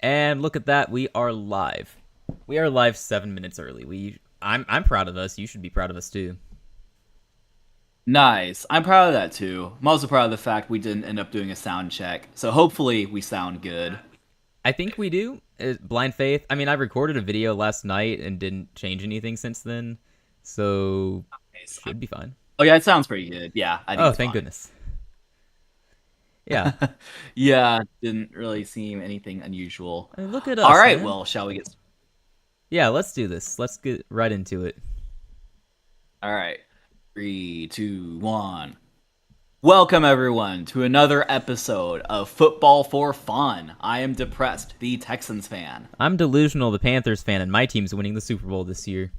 And look at that, we are live. We are live 7 minutes early. I'm proud of us. You should be proud of us too. Nice. I'm proud of that too. I'm also proud of the fact we didn't end up doing a sound check. So hopefully we sound good. I think we do. Blind faith. I mean, I recorded a video last night and didn't change anything since then, so Nice. should be fine. Oh yeah, it sounds pretty good. Yeah, I think Oh, it's thank fine. goodness. Yeah. Yeah, didn't really seem anything unusual. I mean, look at All us, right, man. well, shall we get Yeah, let's do this. Let's get right into it. All right. 3, 2, 1. Welcome everyone to another episode of Football for Fun. I am Depressed, the Texans fan. I'm delusional, the Panthers fan, and my team's winning the Super Bowl this year.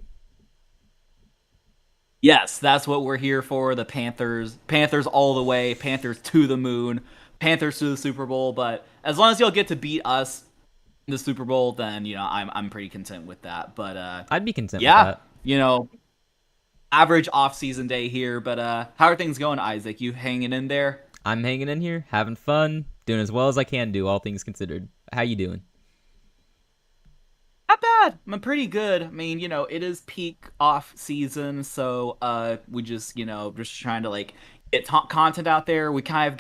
Yes, that's what we're here for. The Panthers. Panthers all the way. Panthers to the moon. Panthers to the Super Bowl. But as long as y'all get to beat us in the Super Bowl, then I'm pretty content with that. But I'd be content with yeah, that. average off-season day here. But how are things going, Isaac? You hanging in there? I'm hanging in here, having fun, doing as well as I can do, all things considered. How you doing? Not bad. I'm pretty good. I mean, it is peak off season, so we just trying to like get content out there. We kind of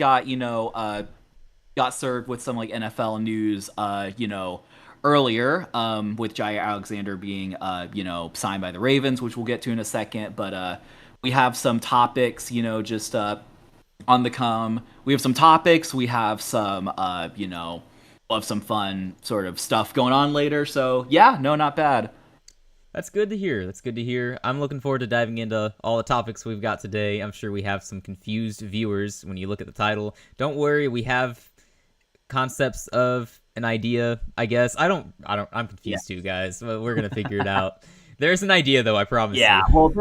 got served with some like NFL news earlier with Jaire Alexander being signed by the Ravens, which we'll get to in a second, but we have some topics, just on the come. We have some topics, we have some we'll have some fun sort of stuff going on later. So yeah, no, not bad. That's good to hear. That's good to hear. I'm looking forward to diving into all the topics we've got today. I'm sure we have some confused viewers when you look at the title. Don't worry, we have concepts of an idea, I guess. I'm Yeah. confused too, guys. But we're going to figure it out. There's an idea though, I promise Yeah, you. well,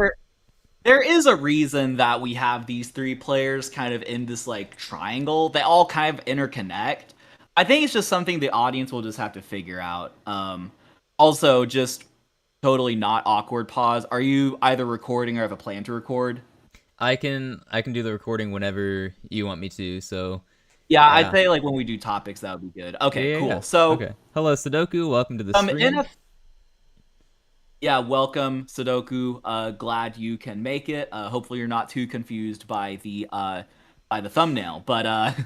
there is a reason that we have these three players kind of in this like triangle. They all kind of interconnect. I think it's just something the audience will just have to figure out. Also, just totally not awkward pause. Are you either recording or have a plan to record? I can do the recording whenever you want me to. So, Yeah, I'd yeah. say like when we do topics, that would be good. Yeah, Okay, yeah, yeah. cool. So, Okay. Hello Sudoku, welcome to the in stream. a yeah, welcome Sudoku. Glad you can make it. Hopefully, you're not too confused by the thumbnail. But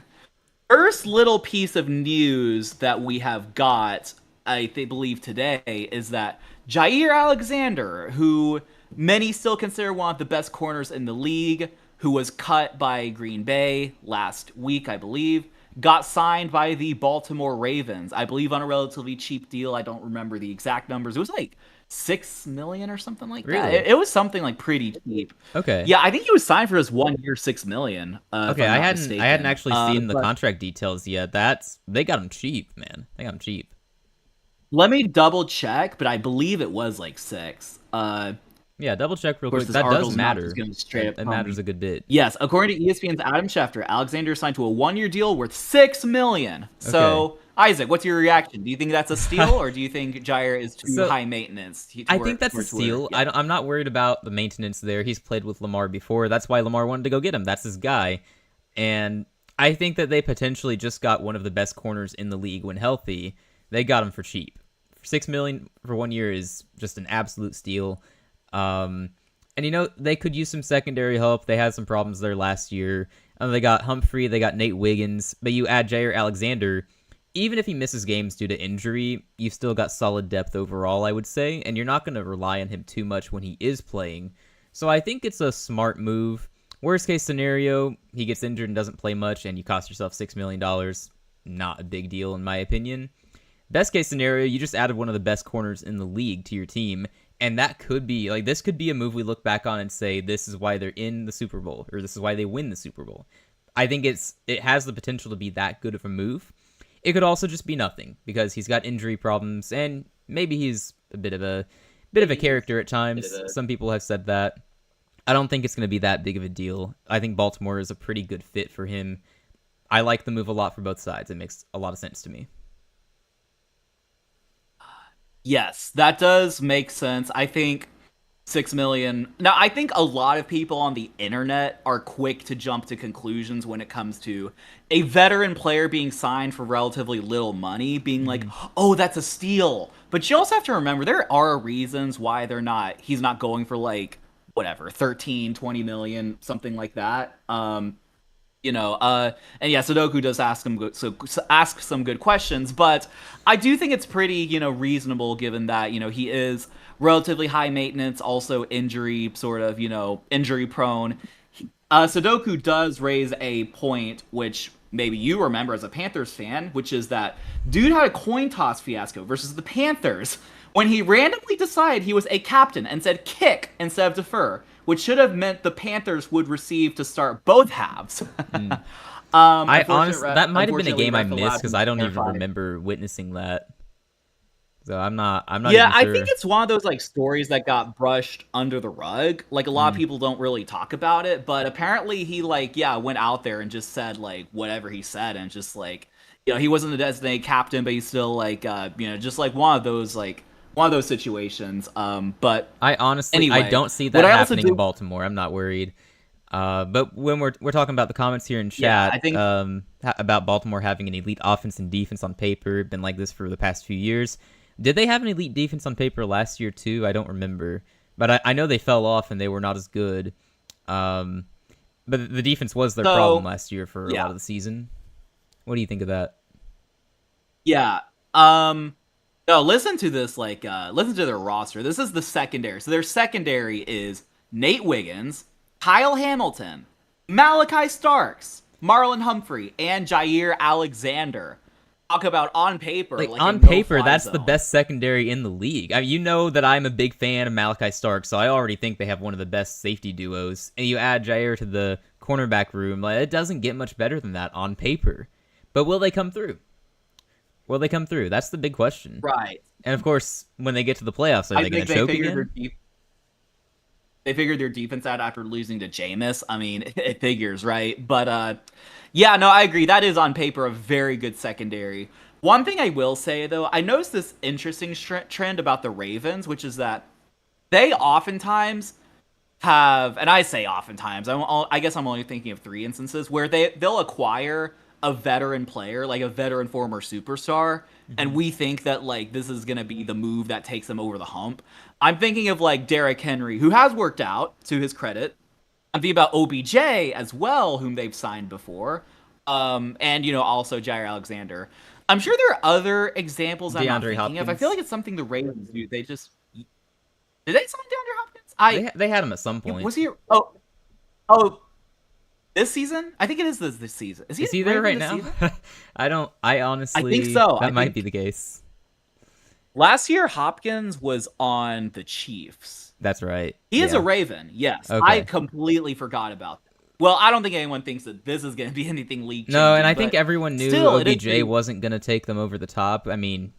first little piece of news that we have got, believe today, is that Jaire Alexander, who many still consider one of the best corners in the league, who was cut by Green Bay last week, I believe, got signed by the Baltimore Ravens, I believe on a relatively cheap deal. I don't remember the exact numbers. It was like 6 million or something like that. Really? It was something like pretty cheap. Okay. Yeah, I think he was signed for just 1 year, 6 million, if Okay, I'm I not hadn't mistaken. actually seen the But contract details yet. They got him cheap, man. They got him cheap. let me double check, but I believe it was like 6. Yeah, double check real Of course, quick. this That does article's not just matter. going to straight It, up it tell me. matters a good bit. Yes, according to ESPN's Adam Schefter, Alexander signed to a 1 year deal worth 6 million. Okay. So, Isaac, what's your reaction? Do you think that's a steal, or do you think Jaire is too So high maintenance? I think that's a Towards where, steal. yeah. I'm not worried about the maintenance there. He's played with Lamar before. That's why Lamar wanted to go get him. That's his guy. And I think that they potentially just got one of the best corners in the league when healthy. They got him for cheap. 6 million for 1 year is just an absolute steal. And they could use some secondary help. They had some problems there last year. They got Humphrey, they got Nate Wiggins, but you add Jaire Alexander. Even if he misses games due to injury, you've still got solid depth overall, I would say, and you're not going to rely on him too much when he is playing. So I think it's a smart move. Worst case scenario, he gets injured and doesn't play much, and you cost yourself $6 million. Not a big deal, in my opinion. Best case scenario, you just added one of the best corners in the league to your team, and that could be, like, this could be a move we look back on and say, this is why they're in the Super Bowl, or this is why they win the Super Bowl. I think it has the potential to be that good of a move. It could also just be nothing, because he's got injury problems, and maybe he's a bit of a character at times. Some people have said that. I don't think it's going to be that big of a deal. I think Baltimore is a pretty good fit for him. I like the move a lot for both sides. It makes a lot of sense to me. Yes, that does make sense. I think 6 million. Now, I think a lot of people on the internet are quick to jump to conclusions when it comes to a veteran player being signed for relatively little money, being like, oh, that's a steal. But you also have to remember there are reasons why he's not going for like, whatever, 13, 20 million, something like that. And yeah, Sudoku does ask some good questions, but I do think it's pretty, reasonable given that, he is relatively high maintenance, also injury prone. Sudoku does raise a point which maybe you remember as a Panthers fan, which is that dude had a coin toss fiasco versus the Panthers when he randomly decided he was a captain and said kick instead of defer, which should have meant the Panthers would receive to start both halves. I honestly, that might have been a game I missed because I don't even remember witnessing that. So I'm not. Yeah, even sure. I think it's one of those like stories that got brushed under the rug. Like a lot of people don't really talk about it, but apparently he went out there and just said like whatever he said, and just like he wasn't the designated captain, but he's still like just like one of those situations. But I honestly anyway, I don't see that happening in Baltimore. I'm not worried. But when we're talking about the comments here in chat, I think about Baltimore having an elite offense and defense on paper, been like this for the past few years. Did they have an elite defense on paper last year too? I don't remember, but I know they fell off and they were not as good. But the defense was their problem last year for a lot of the season. What do you think of that? Yeah. No, listen to this. Listen to their roster. This is the secondary. So their secondary is Nate Wiggins, Kyle Hamilton, Malachi Starks, Marlon Humphrey, and Jaire Alexander. Talk about on paper. On paper, that's the best secondary in the league. I mean, you know that I'm a big fan of Malachi Starks, so I already think they have one of the best safety duos. And you add Jaire to the cornerback room, it doesn't get much better than that on paper. But will they come through? Will they come through? That's the big question. Right. And of course, when they get to the playoffs, are they going to choke again? They figured their defense out after losing to Jameis. I mean, it figures, right? But yeah, no, I agree. That is on paper a very good secondary. One thing I will say, though, I noticed this interesting trend about the Ravens, which is that they oftentimes have, and I say oftentimes, I guess I'm only thinking of 3 instances, where they'll acquire a veteran player, like a veteran former superstar, and we think that like this is going to be the move that takes them over the hump. I'm thinking of like Derrick Henry, who has worked out, to his credit. I'm thinking about OBJ as well, whom they've signed before. And, also Jaire Alexander. I'm sure there are other examples I'm not thinking of. I feel like it's something the Ravens do. Did they sign DeAndre Hopkins? They had him at some point. Was he? Oh, this season? I think it is this season. Is he there right now? I honestly... I think so. That might be the case. Last year, Hopkins was on the Chiefs. That's right. He is a Raven, yes. Okay. I completely forgot about that. Well, I don't think anyone thinks that this is going to be anything league changing. No, and I think everyone knew OBJ wasn't going to take them over the top. I mean,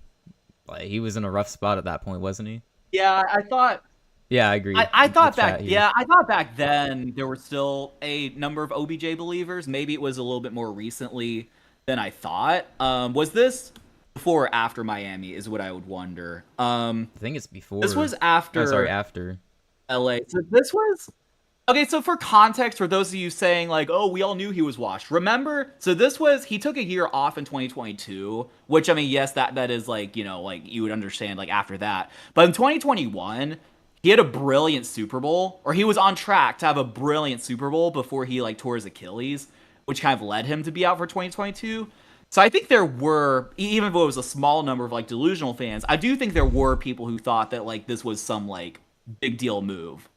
he was in a rough spot at that point, wasn't he? Yeah, I thought... Yeah, I agree. I thought back then there were still a number of OBJ believers. Maybe it was a little bit more recently than I thought. Was this before or after Miami is what I would wonder. I think it's before. This was after. After LA. So this was... Okay, so for context, for those of you saying like, oh, we all knew he was washed. Remember, so he took a year off in 2022, which I mean, yes, that is like, you would understand like after that. But in 2021, he had a brilliant Super Bowl, or he was on track to have a brilliant Super Bowl before he like tore his Achilles, which kind of led him to be out for 2022. So I think there were, even though it was a small number of like delusional fans, I do think there were people who thought that like this was some like big deal move.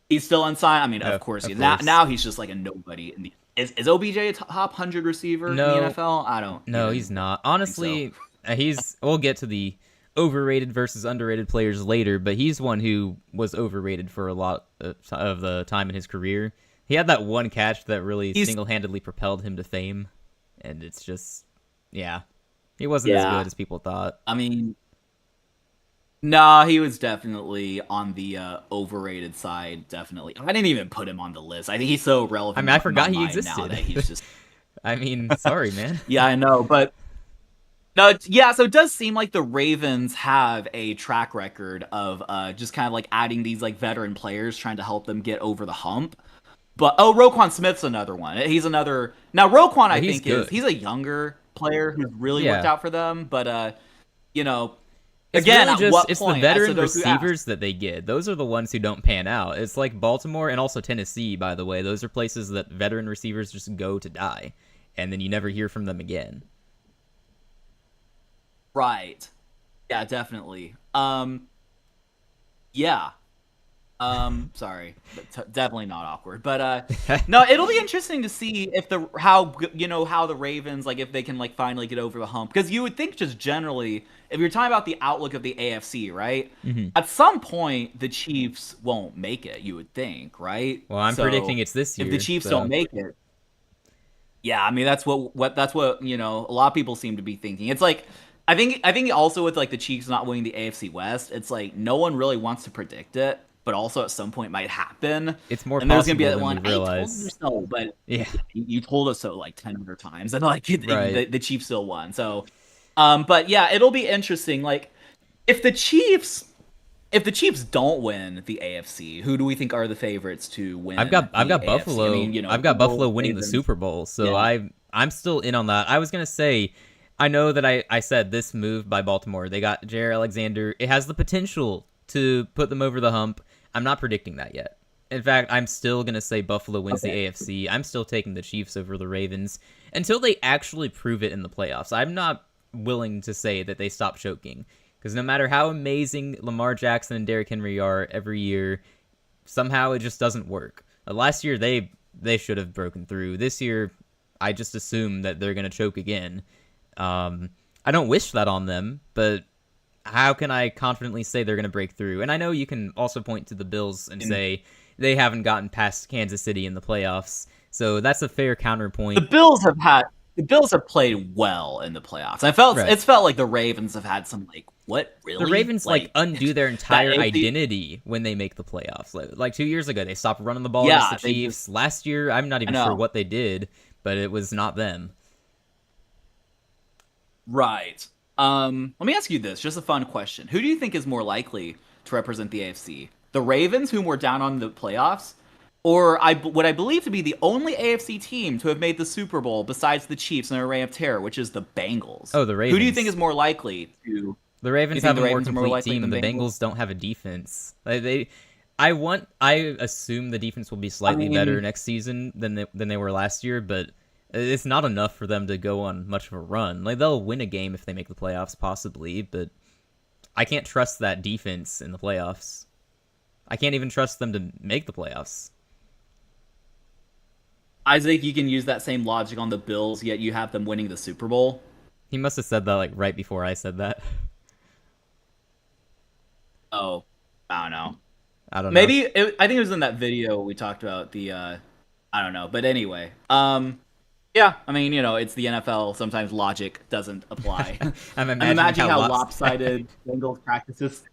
He's still unsigned. I mean, of course. Now he's just like a nobody. Is OBJ a top 100 receiver in the NFL? I don't. No, he's not. Honestly, we'll get to the overrated versus underrated players later, but he's one who was overrated for a lot of the time in his career. He had that one catch that really single-handedly propelled him to fame, and it's just, he wasn't as good as people thought. I mean, no, he was definitely on the overrated side, definitely. I didn't even put him on the list. I think he's so relevant. I mean, I forgot he existed. Now that he's just... I mean, sorry, man. Yeah, I know, but No, yeah, so it does seem like the Ravens have a track record of just kind of like adding these like veteran players trying to help them get over the hump. But Roquan Smith's another one. He's another. Now Roquan But I he's think is good. he's a younger player who's really worked Yeah. out for them, but you know, It's again, really at just what it's the point, as veteran Sudoku asked, receivers that they get. Those are the ones who don't pan out. It's like Baltimore and also Tennessee, by the way. Those are places that veteran receivers just go to die, and then you never hear from them again. right. Yeah, definitely. Yeah. Sorry, definitely not awkward, but no, it'll be interesting to see if how the Ravens like if they can like finally get over the hump because you would think just generally if you're talking about the outlook of the AFC, right? Hmm. At some point the Chiefs won't make it. You would think, right? Well, I'm predicting So it's this if the year, Chiefs don't so make it, yeah, I mean that's what a lot of people seem to be thinking. It's like I think also with like the Chiefs not winning the AFC West, it's like no one really wants to predict it, but also at some point might happen. it's more And there's gonna be possible that than we one, I told you realize. so, but Yeah, you told us so like 10 other times, and like right. the Chiefs still won. So, but yeah, it'll be interesting. Like if the Chiefs if the Chiefs don't win the AFC, who do we think are the favorites to I've win got I've the got AFC? I mean, Buffalo. I've got Bills, Buffalo winning the Ravens. Super Bowl, so Yeah. I'm still in on that. I was gonna say, I know that I said this move by Baltimore. They got Jaire Alexander. It has the potential to put them over the hump. I'm not predicting that yet. In fact, I'm still gonna say Buffalo wins the Okay. AFC. I'm still taking the Chiefs over the Ravens until they actually prove it in the playoffs. I'm not willing to say that they stop choking because no matter how amazing Lamar Jackson and Derrick Henry are every year, somehow it just doesn't work. Last year they should have broken through. This year, I just assume that they're gonna choke again. I don't wish that on them, but how can I confidently say they're gonna break through? And I know you can also point to the Bills and And say they haven't gotten past Kansas City in the playoffs, so that's a fair the counterpoint. Bills have had the Bills have played well in the playoffs. Right. It's felt like the Ravens have had some like what The really Ravens like like undo their that entire AFC. identity when they make the playoffs. Like 2 years ago, they stopped running the ball against the Yeah, they just Chiefs. Last year, I'm not I even sure know what they did, but it was not them. right. Let me ask you this, just a fun question. Who do you think is more likely to represent the AFC? The Ravens, whom were down on the playoffs, or what I believe to be the only AFC team to have made the Super Bowl besides the Chiefs in a reign of terror, which is the Bengals. Oh, the Who do you think Ravens. is more likely to? Do The you Ravens think have the a more Ravens are more complete likely team. than The Bengals? Bengals don't have a defense. I assume the defense will be I slightly better mean, next season than they were last year, but it's not enough for them to go on much of a run. Like they'll win a game if they make the playoffs, possibly, but I can't trust that defense in the playoffs. I can't even trust them to make the playoffs. I think you can use that same logic on the Bills, yet you have them winning the Super Bowl. He must have said that like right before I said that. Oh, I don't know. I don't know. I think it was in that video we talked about the I don't know, but anyway, yeah, I mean, it's the NFL. Sometimes logic doesn't apply. I'm I'm imagining imagining how how lopsided. lopsided Bengals practices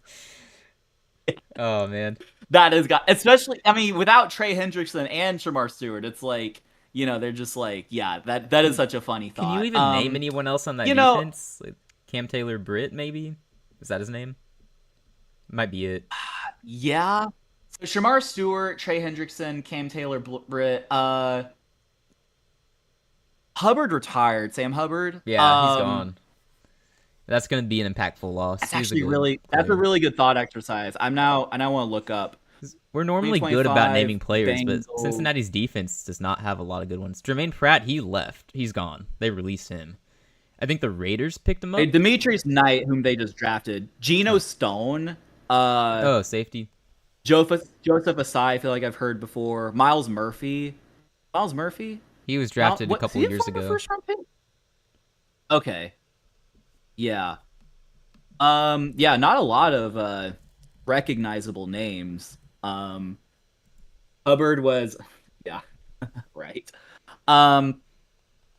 Oh man, that has got, especially. I mean, without Trey Hendrickson and Shamar Stewart, it's like they're just like, yeah, that is can such a funny can you thought. even name anyone else on that You know, defense? Like Cam Taylor Britt, maybe? Is that his name? Might be it. yeah. So Shamar Stewart, Trey Hendrickson, Cam Taylor Britt, Hubbard retired. Sam Hubbard. Yeah, he's gone. That's gonna be an impactful loss. That's He was a actually good that's a player. really good thought exercise. I now want to look up 'Cause we're normally good about 2025 naming players, but Bengals. Cincinnati's defense does not have a lot of good ones. Jermaine Pratt, he left. He's gone. They released him. I think the Raiders picked him Hey, up. Demetrius Knight, whom they just drafted, Geno Stone, Oh, safety. Joseph Asai. I feel like I've heard before. Miles Murphy. Miles Murphy. He was drafted a What? Is couple he a years former ago. first round pick? Okay. Yeah. Yeah. Not a lot of recognizable names. Hubbard was. Yeah. Right. Um.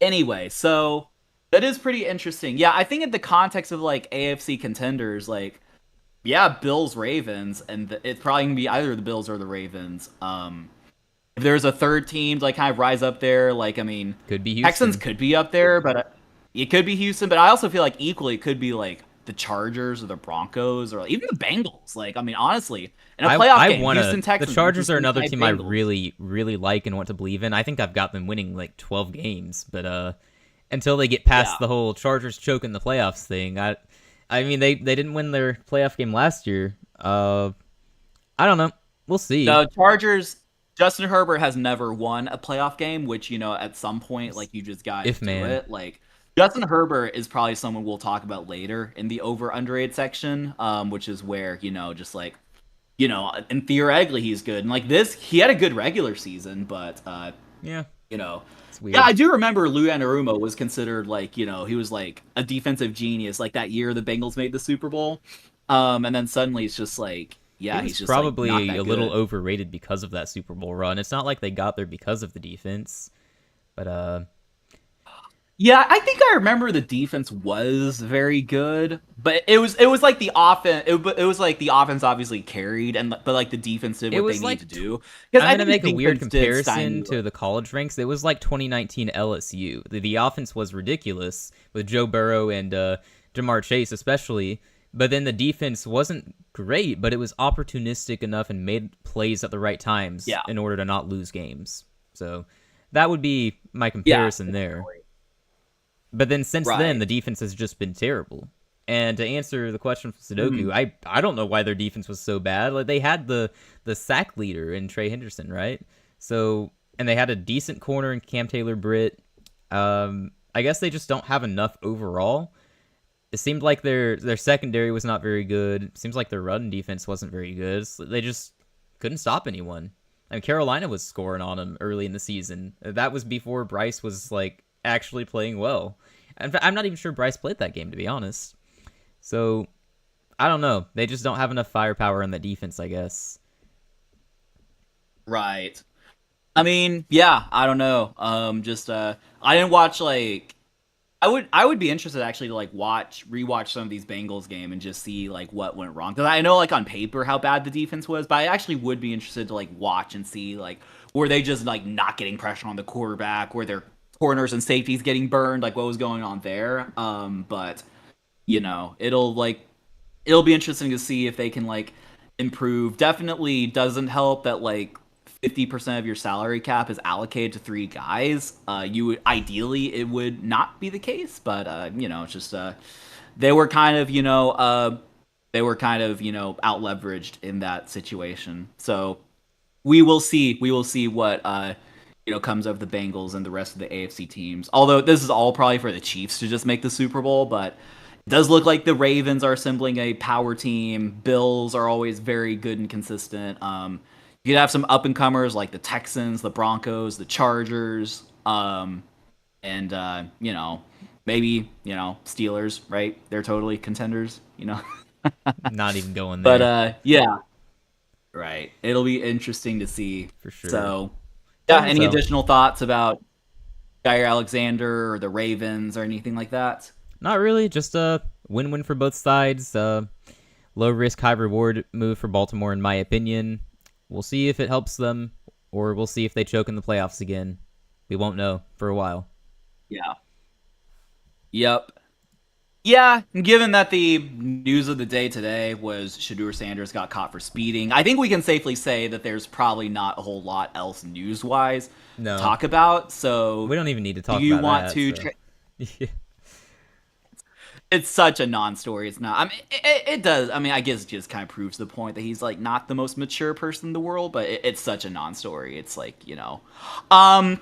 Anyway, so that is pretty interesting. Yeah, I think in the context of like AFC contenders, like yeah, Bills Ravens, and it's probably gonna be either the Bills or the Ravens. If there's a third team to like kind of rise up there, like I mean, Could be Texans Houston. could be up there, but it could be Houston, but I also feel like equally it could be like the Chargers or the Broncos or even the Bengals. Like, I mean, honestly, in a playoff I game, wanna. Houston The Texans Chargers versus are another Cincinnati team I Bengals. really like and want to believe in. I think I've got them winning like 12 games, but until they get past Yeah. the whole Chargers choke in the playoffs thing, I mean they didn't win their playoff game last year. I don't know. We'll see. The Chargers, Justin Herbert has never won a playoff game, which, at some point, like, you just got to If do man, it. Like, Justin Herbert is probably someone we'll talk about later in the over underrated section, which is where, just like, and theoretically he's good. And like this, he had a good regular season, but, yeah, you know, it's yeah, weird. I do remember Lou Anarumo was considered like, he was like a defensive genius, like that year the Bengals made the Super Bowl. And then suddenly it's just like, He yeah, was he's just like not probably that a little good. overrated because of that Super Bowl run. It's not like they got there because of the defense, but Yeah, I think I remember the defense was very good, but it was like the offense. It was like the offense obviously carried, but like the defense did it what they was need like to do. Because I'm I gonna think the make a weird defense did stymie. comparison to the college ranks. It was like 2019 LSU. The offense was ridiculous with Joe Burrow and Jamar Chase especially, but then the defense wasn't great, but it was opportunistic enough and made plays at the right times Yeah, in order to not lose games. So that would be my yeah, comparison there. definitely. But then since then, Right. the defense has just been terrible. And to answer the question from Sudoku, Mhm. I don't know why their defense was so bad. Like they had the sack leader in Trey Henderson, right? So and they had a decent corner in Cam Taylor Britt. I guess they just don't have enough overall. It seemed like their secondary was not very good. It seems like their run defense wasn't very good. So they just couldn't stop anyone. I mean, Carolina was scoring on them early in the season. That was before Bryce was like actually playing well. In fact, I'm not even sure Bryce played that game to be honest. So I don't know. They just don't have enough firepower in the defense, I guess. Right. I mean, yeah, I don't know. Just I didn't watch like I would be interested actually to like rewatch some of these Bengals game and just see like what went wrong. Because I know like on paper how bad the defense was, but I actually would be interested to like watch and see like were they just like not getting pressure on the quarterback, were their corners and safeties getting burned, like what was going on there. But it'll be interesting to see if they can like improve. Definitely doesn't help that like 50% of your salary cap is allocated to three guys. You would ideally it would not be the case, but it's just they were kind of out leveraged in that situation. So we will see what comes of the Bengals and the rest of the AFC teams. Although this is all probably for the Chiefs to just make the Super Bowl, but it does look like the Ravens are assembling a power team. Bills are always very good and consistent. You could have some up and comers like the Texans, the Broncos, the Chargers, and maybe Steelers. Right? They're totally contenders. Not even going But there yeah, right. It'll be interesting to see. for sure. So yeah, Time will any tell. additional thoughts about Jaire Alexander or the Ravens or anything like that? Not really. Just a win-win for both sides. Low risk, high reward move for Baltimore, in my opinion. We'll see if it helps them, or we'll see if they choke in the playoffs again. We won't know for a while. Yeah. Yep. Yeah, and given that the news of the day today was Shadur Sanders got caught for speeding, I think we can safely say that there's probably not a whole lot else news-wise to No, talk about. we So, don't even need to do talk you about want that. to? So, yeah, It's such a non-story. It's not. I mean, it does. I mean, I guess it just kind of proves the point that he's like not the most mature person in the world, but it's such a non-story. It's like um,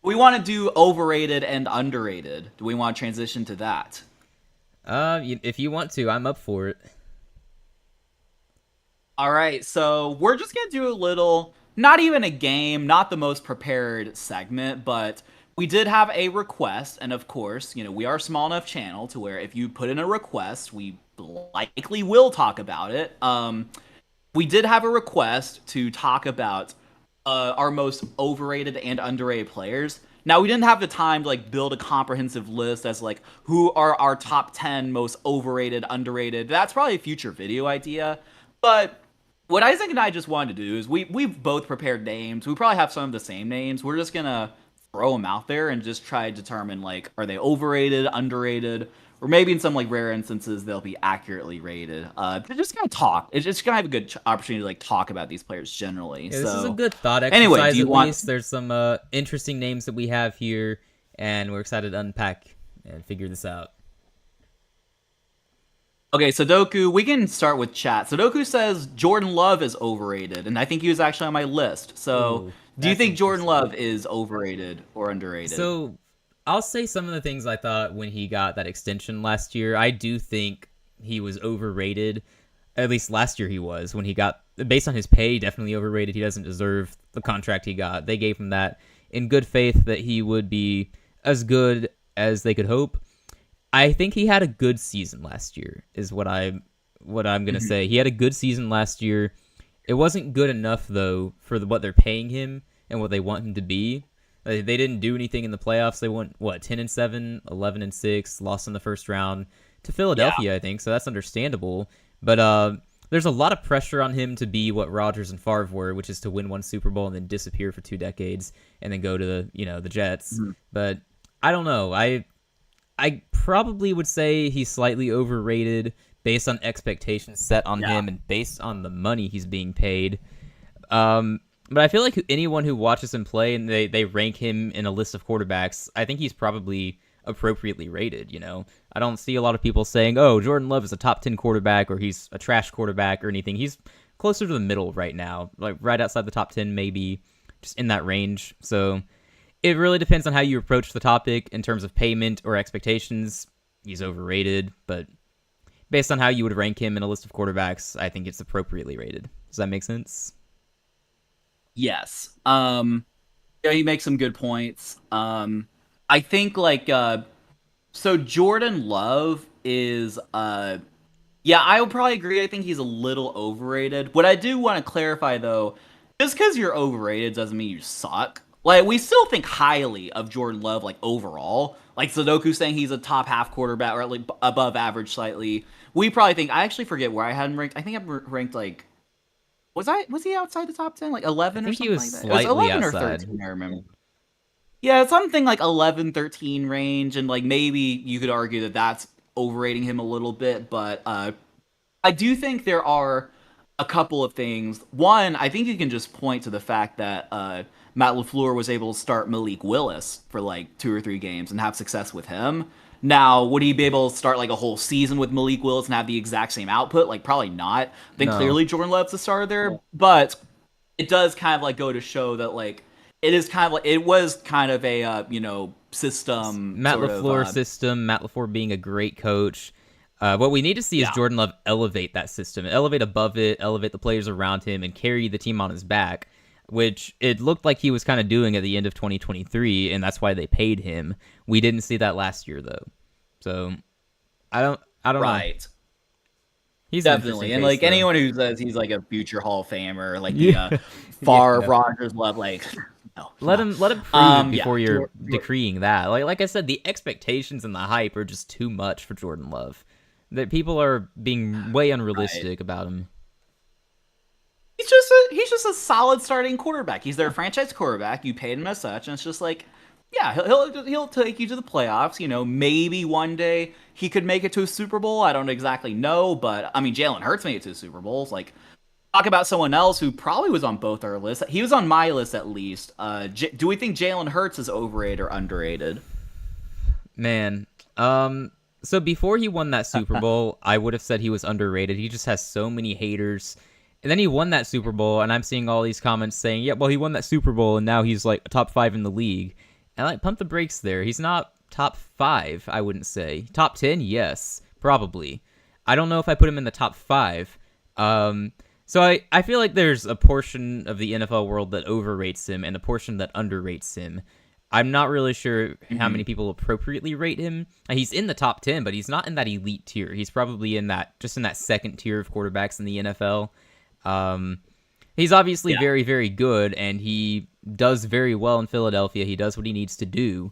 we want to do overrated and underrated. Do we want to transition to that? if you want to, I'm up for it. All right, so we're just gonna do a little, not even a game, not the most prepared segment, but we did have a request, and of course, we are a small enough channel to where if you put in a request, we likely will talk about it. We did have a request to talk about our most overrated and underrated players. Now we didn't have the time to like build a comprehensive list as like who are our top 10 most overrated, underrated. That's probably a future video idea. But what Isaac and I just wanted to do is we've both prepared names. We probably have some of the same names. We're just gonna throw them out there and just try to determine like, are they overrated, underrated, or maybe in some like rare instances they'll be accurately rated. To just kind of talk. It's just gonna have a good opportunity to like talk about these players generally. Yeah, this is a So good thought anyway, do exercise. you At want? least there's some interesting names that we have here, and we're excited to unpack and figure this out. Okay, Sudoku, we can start with chat. Sudoku says Jordan Love is overrated, and I think he was actually on my list. So, Ooh, do you that's think Jordan interesting. Love is overrated or underrated? So I'll say some of the things I thought when he got that extension last year. I do think he was overrated. At least last year he was. When he got, based on his pay, definitely overrated. He doesn't deserve the contract he got. They gave him that in good faith that he would be as good as they could hope. I think he had a good season last year, is what I'm gonna say. He had a good season last year. It wasn't good enough though for what they're paying him and what they want him to be. They didn't do anything in the playoffs. They went 10-7, 11-6, lost in the first round to Philadelphia, Yeah. I think. So that's understandable. But there's a lot of pressure on him to be what Rodgers and Favre were, which is to win one Super Bowl and then disappear for 2 decades and then go to the Jets. Mm-hmm. But I don't know. I probably would say he's slightly overrated based on expectations set on him and based on the money he's being paid. But I feel like anyone who watches him play and they rank him in a list of quarterbacks, I think he's probably appropriately rated. I don't see a lot of people saying, "Oh, Jordan Love is a top 10 quarterback" or "he's a trash quarterback" or anything. He's closer to the middle right now, like right outside the top 10, maybe just in that range. So it really depends on how you approach the topic in terms of payment or expectations. He's overrated, but based on how you would rank him in a list of quarterbacks, I think it's appropriately rated. Does that make sense? Yes. Yeah, you make some good points. I think like so Jordan Love is yeah, I would probably agree. I think he's a little overrated. What I do want to clarify though, just because you're overrated doesn't mean you suck. Like we still think highly of Jordan Love, like overall. Like Sudoku saying he's a top half quarterback or at least above average slightly. We probably think. I actually forget where I had him ranked. I think I'm ranked like was he outside the top 10? Like I 11 or think he something was like that? It was slightly 11 or outside. 13, I remember. Yeah, something like 11, 13 range, and like maybe you could argue that that's overrating him a little bit, but I do think there are a couple of things. One, I think you can just point to the fact that Matt LaFleur was able to start Malik Willis for like 2 or 3 games and have success with him. Now, would he be able to start like a whole season with Malik Willis and have the exact same output? Like, probably not. Then No. clearly Jordan Love's the starter there, but it does kind of like go to show that like it is kind of like it was kind of a system Matt sort LaFleur of system, Matt LaFleur being a great coach. What we need to see is Jordan Love elevate that system, elevate above it, elevate the players around him, and carry the team on his back, which it looked like he was kind of doing at the end of 2023, and that's why they paid him. We didn't see that last year, though. So, I don't know. right. He's Definitely, and case, like though. anyone who says he's like a future Hall of Famer, like the Favre, Yeah. Rodgers, Love, like no, Let no. him prove it Yeah, before you're decreeing that. Like I said, the expectations and the hype are just too much for Jordan Love. That people are being way unrealistic about him. He's just a solid starting quarterback. He's their franchise quarterback. You paid him as such, and it's just like, yeah, he'll take you to the playoffs. Maybe one day he could make it to a Super Bowl. I don't exactly know, but I mean, Jalen Hurts made it to the Super Bowls. Like, talk about someone else who probably was on both our lists. He was on my list at least. Do we think Jalen Hurts is overrated or underrated? Man, so before he won that Super Bowl, I would have said he was underrated. He just has so many haters. And then he won that Super Bowl, and I'm seeing all these comments saying, yeah, well, he won that Super Bowl, and now he's like top 5 in the league. And like, pump the brakes there. He's not top 5, I wouldn't say. Top 10, yes, probably. I don't know if I put him in the top 5. So I feel like there's a portion of the NFL world that overrates him and a portion that underrates him. I'm not really sure how many people appropriately rate him. He's in the top 10, but he's not in that elite tier. He's probably in that second tier of quarterbacks in the NFL. He's obviously very, very good, and he does very well in Philadelphia. He does what he needs to do.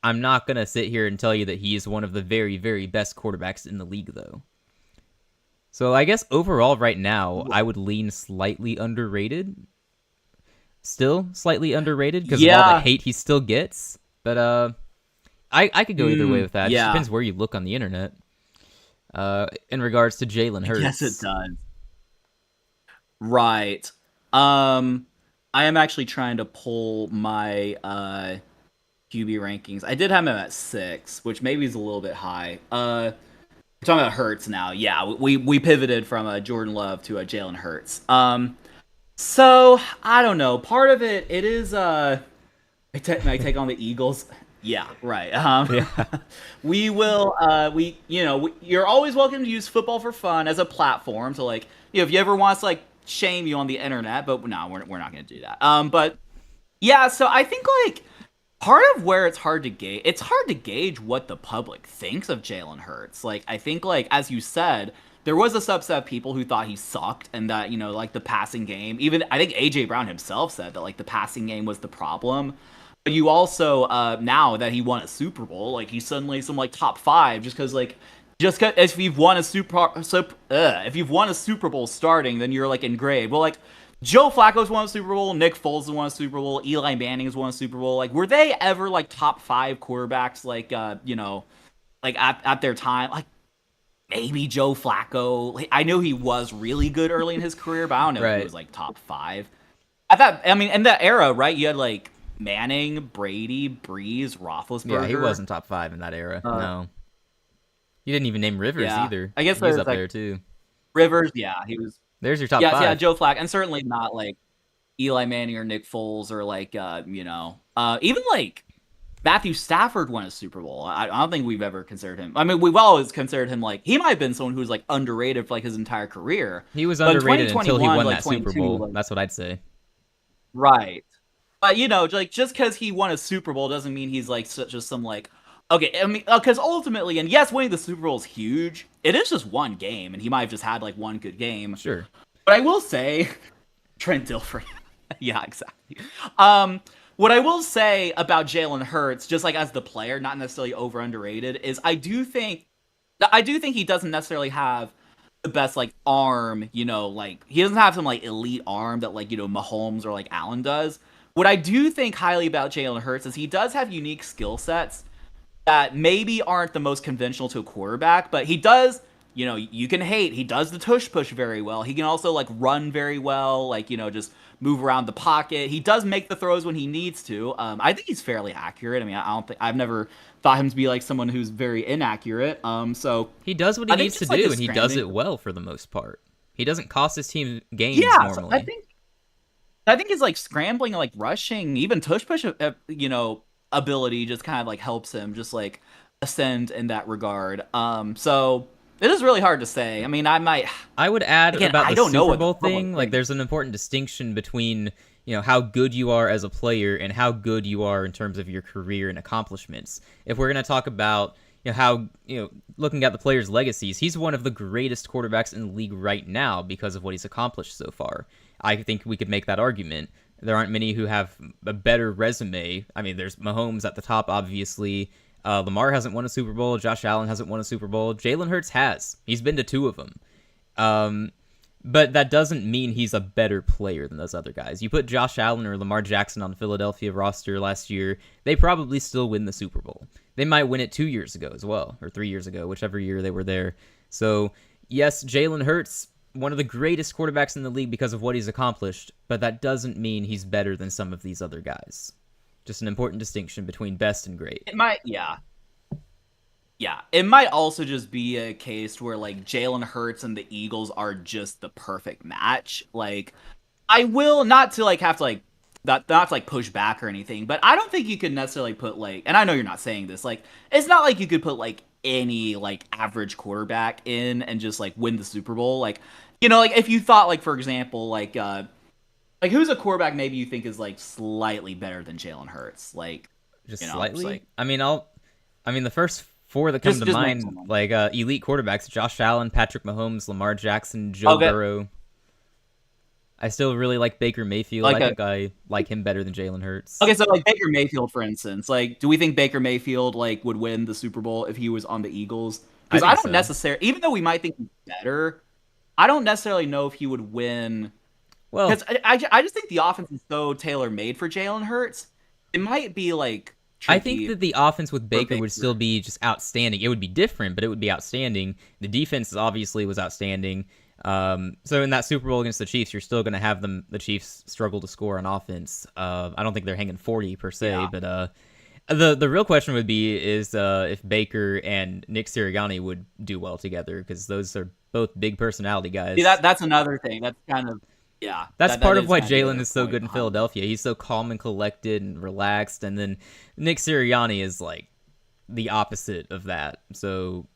I'm not going to sit here and tell you that he is one of the very, very best quarterbacks in the league, though. So I guess overall right now, I would lean slightly underrated. still slightly underrated because of all the Yeah. hate he still gets. But I could go either way with that. It just Yeah. depends where you look on the internet. In regards to Jalen I guess it Hurts. does. Right. I am actually trying to pull my QB rankings. I did have him at 6, which maybe is a little bit high. We're talking about Hurts now. Yeah, we pivoted from Jordan Love to Jalen Hurts. So I don't know. Part of it is I take on the Eagles. Yeah, right. Yeah. We will. You're always welcome to use football for fun as a platform to like, if you ever want us to like shame you on the internet, but no, we're not going to do that. But yeah, so I think like part of where it's hard to gauge what the public thinks of Jalen Hurts. Like, I think, like, as you said, there was a subset of people who thought he sucked and that, like, the passing game, even I think AJ Brown himself said that, like, the passing game was the problem. But you also, now that he won a Super Bowl, like, he's suddenly some, like, top 5 just because, like, if you've won a if you've won a Super Bowl starting, then you're, like, engraved. Well, like, Joe Flacco's won a Super Bowl. Nick Foles has won a Super Bowl. Eli Manning has won a Super Bowl. Like, were they ever like top 5 quarterbacks? Like, like at their time. Like, maybe Joe Flacco. Like, I know he was really good early in his career, but I don't know if he was like top 5. I mean, in that era, right? You had like Manning, Brady, Breeze, Roethlisberger. Yeah, he wasn't top 5 in that era. No, you didn't even name Rivers either. I guess he was up like, there too. Rivers, yeah, he was. There's your top 5. Yeah, Joe Flacco, and certainly not like Eli Manning or Nick Foles or like even like Matthew Stafford won a Super Bowl. I don't think we've ever considered him. I mean, we've always considered him like he might have been someone who was like underrated for like his entire career. He was underrated until he won that Super Bowl. Like, that's what I'd say. Right, but like just because he won a Super Bowl doesn't mean he's like just some like. Okay, I mean, because ultimately, and yes, winning the Super Bowl is huge. It is just one game, and he might have just had like one good game. Sure. But I will say, Trent Dilfer. Yeah, exactly. What I will say about Jalen Hurts, just like as the player, not necessarily over underrated, is I do think he doesn't necessarily have the best like arm. Like he doesn't have some like elite arm that like Mahomes or like Allen does. What I do think highly about Jalen Hurts is he does have unique skill sets that maybe aren't the most conventional to a quarterback, but he does, you can hate. He does the tush push very well. He can also like run very well, like, just move around the pocket. He does make the throws when he needs to. I think he's fairly accurate. I mean, I've never thought him to be like someone who's very inaccurate. So he does what he needs to do, and he does it well for the most part. He doesn't cost his team games normally. So I think his like scrambling, like rushing, even tush push, ability just kind of like helps him just like ascend in that regard. So it is really hard to say. I mean, I would add about the Super Bowl thing. Like, there's an important distinction between how good you are as a player and how good you are in terms of your career and accomplishments. If we're gonna talk about how looking at the player's legacies, he's one of the greatest quarterbacks in the league right now because of what he's accomplished so far. I think we could make that argument. There aren't many who have a better resume. I mean, there's Mahomes at the top, obviously. Lamar hasn't won a Super Bowl. Josh Allen hasn't won a Super Bowl. Jalen Hurts has. He's been to 2 of them. But that doesn't mean he's a better player than those other guys. You put Josh Allen or Lamar Jackson on the Philadelphia roster last year, they probably still win the Super Bowl. They might win it 2 years ago as well, or 3 years ago, whichever year they were there. So, yes, Jalen Hurts, one of the greatest quarterbacks in the league because of what he's accomplished, but that doesn't mean he's better than some of these other guys. Just an important distinction between best and great. It might, yeah. Yeah, it might also just be a case where, like, Jalen Hurts and the Eagles are just the perfect match. Like, I will, not to, like, have to, like, not to, like, push back or anything, but I don't think you could necessarily put, like, and I know you're not saying this, like, it's not like you could put, like, any, like, average quarterback in and just, like, win the Super Bowl. Like, like, if you thought, like, for example, like, who's a quarterback maybe you think is, like, slightly better than Jalen Hurts? Like, just slightly? Like, I mean, the first 4 that come to mind, like, elite quarterbacks: Josh Allen, Patrick Mahomes, Lamar Jackson, Joe Burrow. I still really like Baker Mayfield. I think I like him better than Jalen Hurts. Okay, so, like, Baker Mayfield, for instance. Like, do we think Baker Mayfield, like, would win the Super Bowl if he was on the Eagles? Because I don't necessarily, even though we might think he's better, I don't necessarily know if he would win Well, because I just think the offense is so tailor made for Jalen Hurts. It might be like I think tricky that the offense with for Baker would still Baker. be just outstanding. It would be different, but it would be outstanding. The defense obviously was outstanding. So in that Super Bowl against the Chiefs, you're still going to have the Chiefs struggle to score on offense. I don't think they're hanging 40 per se, Yeah, but the real question would be is if Baker and Nick Sirianni would do well together, because those are both big personality see guys. that's another thing. That's kind of yeah. That's That part of is why kind of the Jalen other is so point good in behind it. Philadelphia. He's so calm and collected and relaxed, and then Nick Sirianni is like the opposite of that. So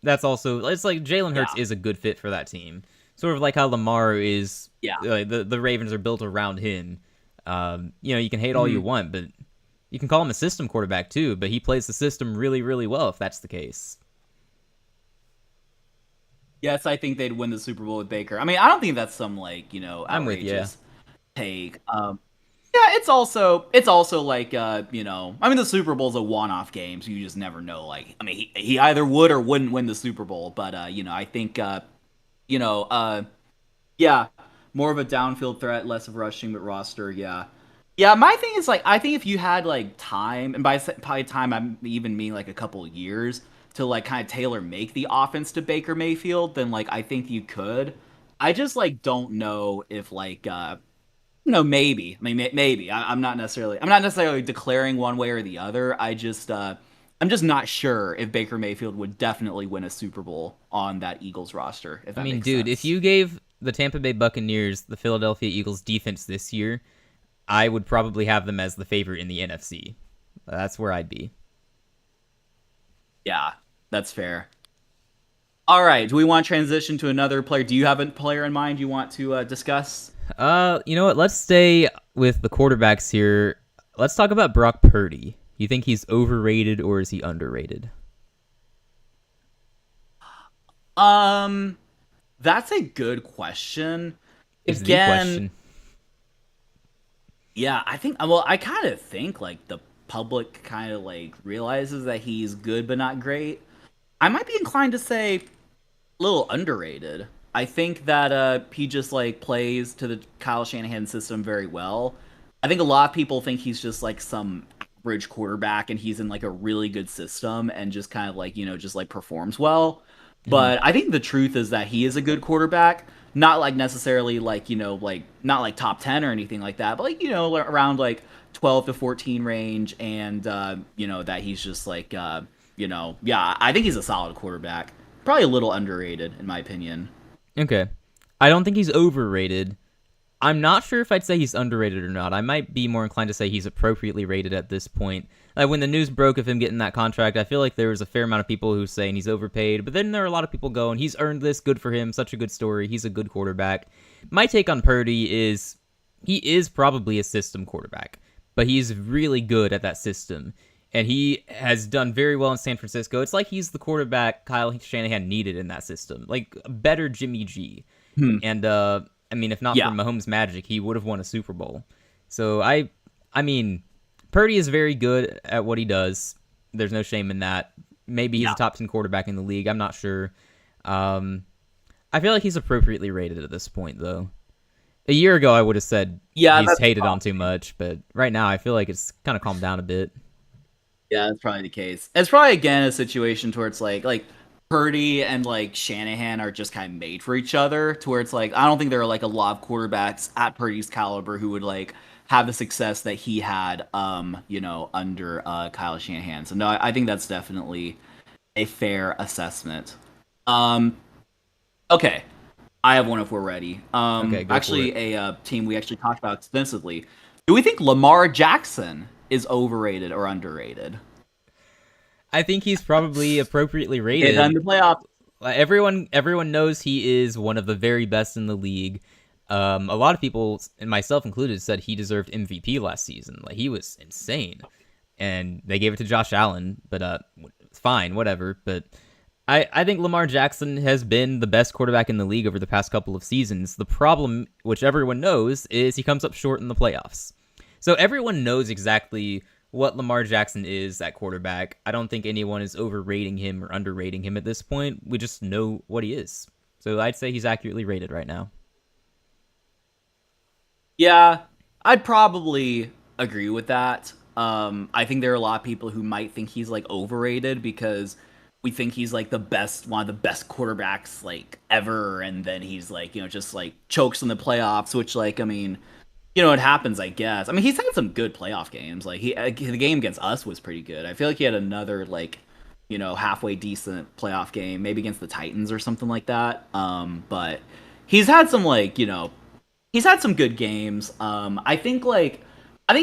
that's also, it's like Jalen Hurts Yeah, is a good fit for that team. Sort of like how Lamar is. yeah. The Ravens are built around him. You can hate all you Mhm. want, but you can call him a system quarterback too. But he plays the system really, really well if that's the case. Yes, I think they'd win the Super Bowl with Baker. I mean, I don't think that's some like I'm with you. outrageous take. Yeah, it's also like I mean the Super Bowl's a one-off game, so you just never know. Like, I mean, he either would or wouldn't win the Super Bowl, but I think you know, yeah, more of a downfield threat, less of rushing, but roster, yeah. Yeah, my thing is like I think if you had like time, and by time I even mean like a couple of years to like kind of tailor make the offense to Baker Mayfield, then like I think you could. I just like don't know if like no, maybe. I mean, maybe. I'm not necessarily declaring one way or the other. I'm just not sure if Baker Mayfield would definitely win a Super Bowl on that Eagles roster, if I that mean, makes dude, if sense. you gave the Tampa Bay Buccaneers the Philadelphia Eagles defense this year, I would probably have them as the favorite in the NFC. That's where I'd be. Yeah, that's fair. All right. Do we want to transition to another player? Do you have a player in mind you want to discuss? You know what? Let's stay with the quarterbacks here. Let's talk about Brock Purdy. You think he's overrated or is he underrated? Um, that's a good question. It's the Again, question. yeah, I think. Well, I kind of think like the public kind of like realizes that he's good but not great. I might be inclined to say a little underrated. I think that he just like plays to the Kyle Shanahan system very well. I think a lot of people think he's just like some average quarterback and he's in like a really good system and just kind of like, just like performs well. Hmm. But I think the truth is that he is a good quarterback, not like necessarily like, like not like top 10 or anything like that, but like, around like 12 to 14 range and that he's just like yeah, I think he's a solid quarterback. Probably a little underrated, in my opinion. Okay. I don't think he's overrated. I'm not sure if I'd say he's underrated or not. I might be more inclined to say he's appropriately rated at this point. Like when the news broke of him getting that contract, I feel like there was a fair amount of people who were saying he's overpaid, but then there are a lot of people going, he's earned this, good for him, such a good story, he's a good quarterback. My take on Purdy is he is probably a system quarterback, but he's really good at that system. And he has done very well in San Francisco. It's like he's the quarterback Kyle Shanahan needed in that system. Like a better Jimmy G. Hmm. And I mean, if not for Yeah, Mahomes' magic, he would have won a Super Bowl. So I mean, Purdy is very good at what he does. There's no shame in that. Maybe he's yeah, a top 10 quarterback in the league. I'm not sure. Um, I feel like he's appropriately rated at this point, though. A year ago, I would have said yeah. he's That's hated on too probably much, but right now, I feel like it's kind of calmed down a bit. yeah, that's probably the case. It's probably again a situation to where it's like Purdy and like Shanahan are just kind of made for each other. To where it's like I don't think there are like a lot of quarterbacks at Purdy's caliber who would like have the success that he had, under Kyle Shanahan. So no, I think that's definitely a fair assessment. Um, okay. I have one if we're ready. Okay, go for it. Actually, a team we actually talked about extensively. Do we think Lamar Jackson is overrated or underrated? I think he's probably appropriately Get done rated. the playoffs. Like, everyone knows he is one of the very best in the league. A lot of people, and myself included, said he deserved MVP last season. Like he was insane, and they gave it to Josh Allen. But fine, whatever. But I think Lamar Jackson has been the best quarterback in the league over the past couple of seasons. The problem, which everyone knows, is he comes up short in the playoffs. So everyone knows exactly what Lamar Jackson is at quarterback. I don't think anyone is overrating him or underrating him at this point. We just know what he is. So I'd say he's accurately rated right now. Yeah, I'd probably agree with that. I think there are a lot of people who might think he's like overrated because we think he's like the best, one of the best quarterbacks like ever, and then he's like, just like chokes in the playoffs, which like, I mean, it happens, I guess. I mean, he's had some good playoff games. Like the game against us was pretty good. I feel like he had another like, halfway decent playoff game, maybe against the Titans or something like that. But he's had some like, he's had some good games. I think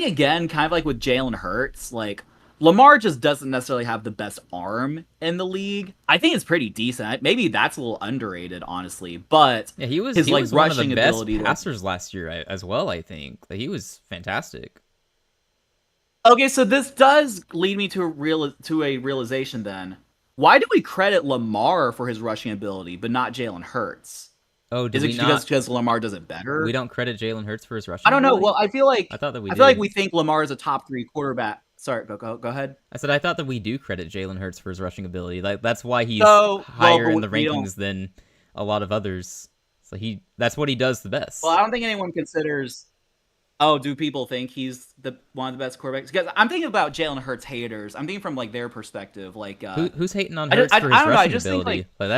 again, kind of like with Jalen Hurts, like Lamar just doesn't necessarily have the best arm in the league. I think it's pretty decent. Maybe that's a little underrated, honestly. But Yeah, he was his he like was one of the rushing best ability, like passers last year as well. I think like, he was fantastic. okay, so this does lead me to a realization. Then, why do we credit Lamar for his rushing ability, but not Jalen Hurts? Oh, do Is it we not? because Lamar does it We better? don't credit Jalen Hurts for his I rushing don't know. ability. Well, I feel like I thought that we I feel like did. we think Lamar is a top three quarterback. Sorry, go ahead. I said I thought that we do credit Jalen Hurts for his rushing ability. Like that's why he's So, well, higher but in the we don't. rankings than a lot of others. So that's what he does the Well, I best. don't think anyone considers. Oh, do people think he's the one of the best quarterbacks? Because I'm thinking about Jalen Hurts haters. I'm thinking from like their perspective. Like, Who's hating on I just, Hurts for I his don't know. I rushing just think like, ability? Like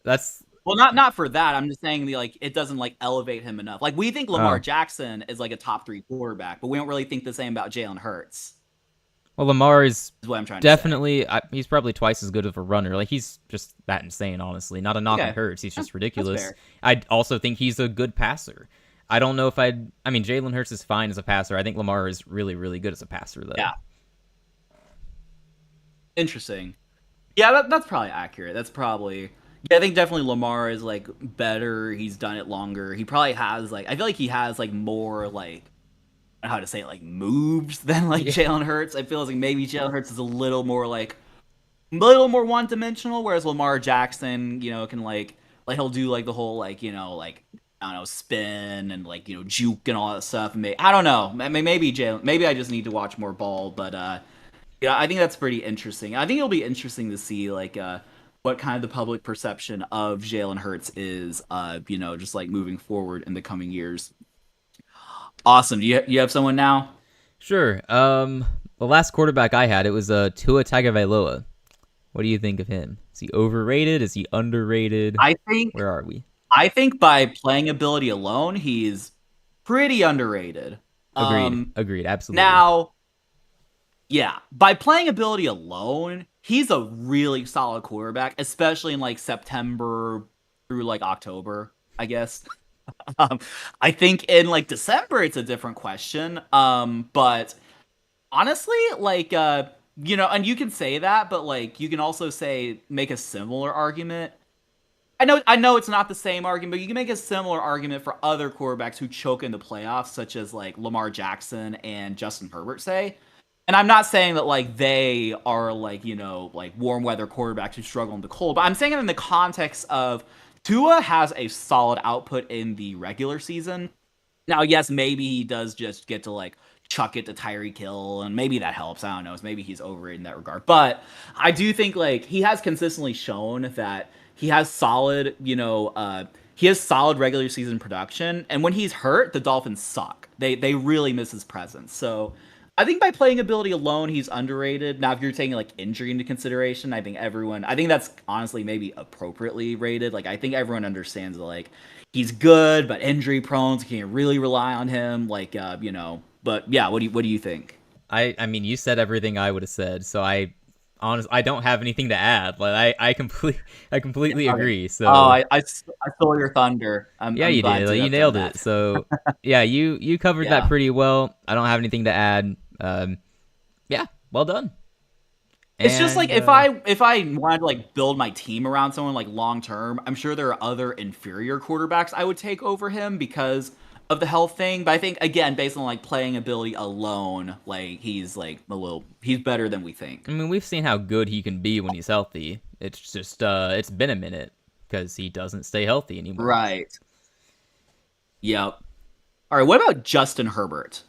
that's well, not for that. I'm just saying the like it doesn't like elevate him enough. Like we think Lamar oh. Jackson is like a top three quarterback, but we don't really think the same about Jalen Hurts. Well, Lamar is Is what I'm trying to say. definitely he's probably twice as good of a runner. Like he's just that insane, honestly. Not a knock on Okay, Hurts. He's just that's ridiculous. fair. I also think he's a good passer. I don't know if I mean, Jalen Hurts is fine as a passer. I think Lamar is really, really good as a passer, though. Yeah, interesting. Yeah, that's probably accurate. That's probably yeah. I think definitely Lamar is like better. He's done it longer. He probably has like I feel like he has like more like I don't know how to say it, like moves than like Yeah. Jalen Hurts. I feel like maybe Jalen Hurts is a little more like a little more one dimensional, whereas Lamar Jackson, can like he'll do like the whole like like I don't know spin and like juke and all that stuff. And I don't know. Maybe Jalen. Maybe I just need to watch more ball, but yeah, I think that's pretty interesting. I think it'll be interesting to see like what kind of the public perception of Jalen Hurts is just like moving forward in the coming years. Awesome. You have someone now? Sure. The last quarterback I had, it was Tua Tagovailoa. What do you think of him? Is he overrated? Is he underrated? I think Where are we? I think by playing ability alone, he's pretty underrated. Agreed. Agreed. Absolutely. Now, yeah, by playing ability alone, he's a really solid quarterback, especially in like September through like October, I guess. Um, I think in like December it's a different question. But honestly, like and you can say that, but like you can also say make a similar argument. I know it's not the same argument, but you can make a similar argument for other quarterbacks who choke in the playoffs, such as like Lamar Jackson and Justin Herbert say. And I'm not saying that like they are like, like warm weather quarterbacks who struggle in the cold, but I'm saying it in the context of Tua has a solid output in the regular season. Now, yes, maybe he does just get to like chuck it to Tyreek Hill, and maybe that helps. I don't know. Maybe he's overrated in that regard. But I do think like he has consistently shown that he has solid, he has solid regular season production. And when he's hurt, the Dolphins suck. They really miss his presence. So I think by playing ability alone, he's underrated. Now, if you're taking like injury into consideration, I think that's honestly maybe appropriately rated. Like I think everyone understands that like he's good, but injury prone, so you can't really rely on him. Like but yeah, what do you think? I mean, you said everything I would have said, so I don't have anything to add. Like I completely Okay. agree. Oh, So I stole your thunder. I'm yeah, I'm you glad did. to Like, you have done nailed that. it. So yeah, you covered that Yeah. pretty well. I don't have anything to add. Yeah, well done. It's just like And if I wanted to like build my team around someone like long term, I'm sure there are other inferior quarterbacks I would take over him because of the health thing. But I think again, based on like playing ability alone, like he's better than we think. I mean, we've seen how good he can be when he's healthy. It's just it's been a minute because he doesn't stay healthy anymore. Right. Yep. All right. What about Justin Herbert?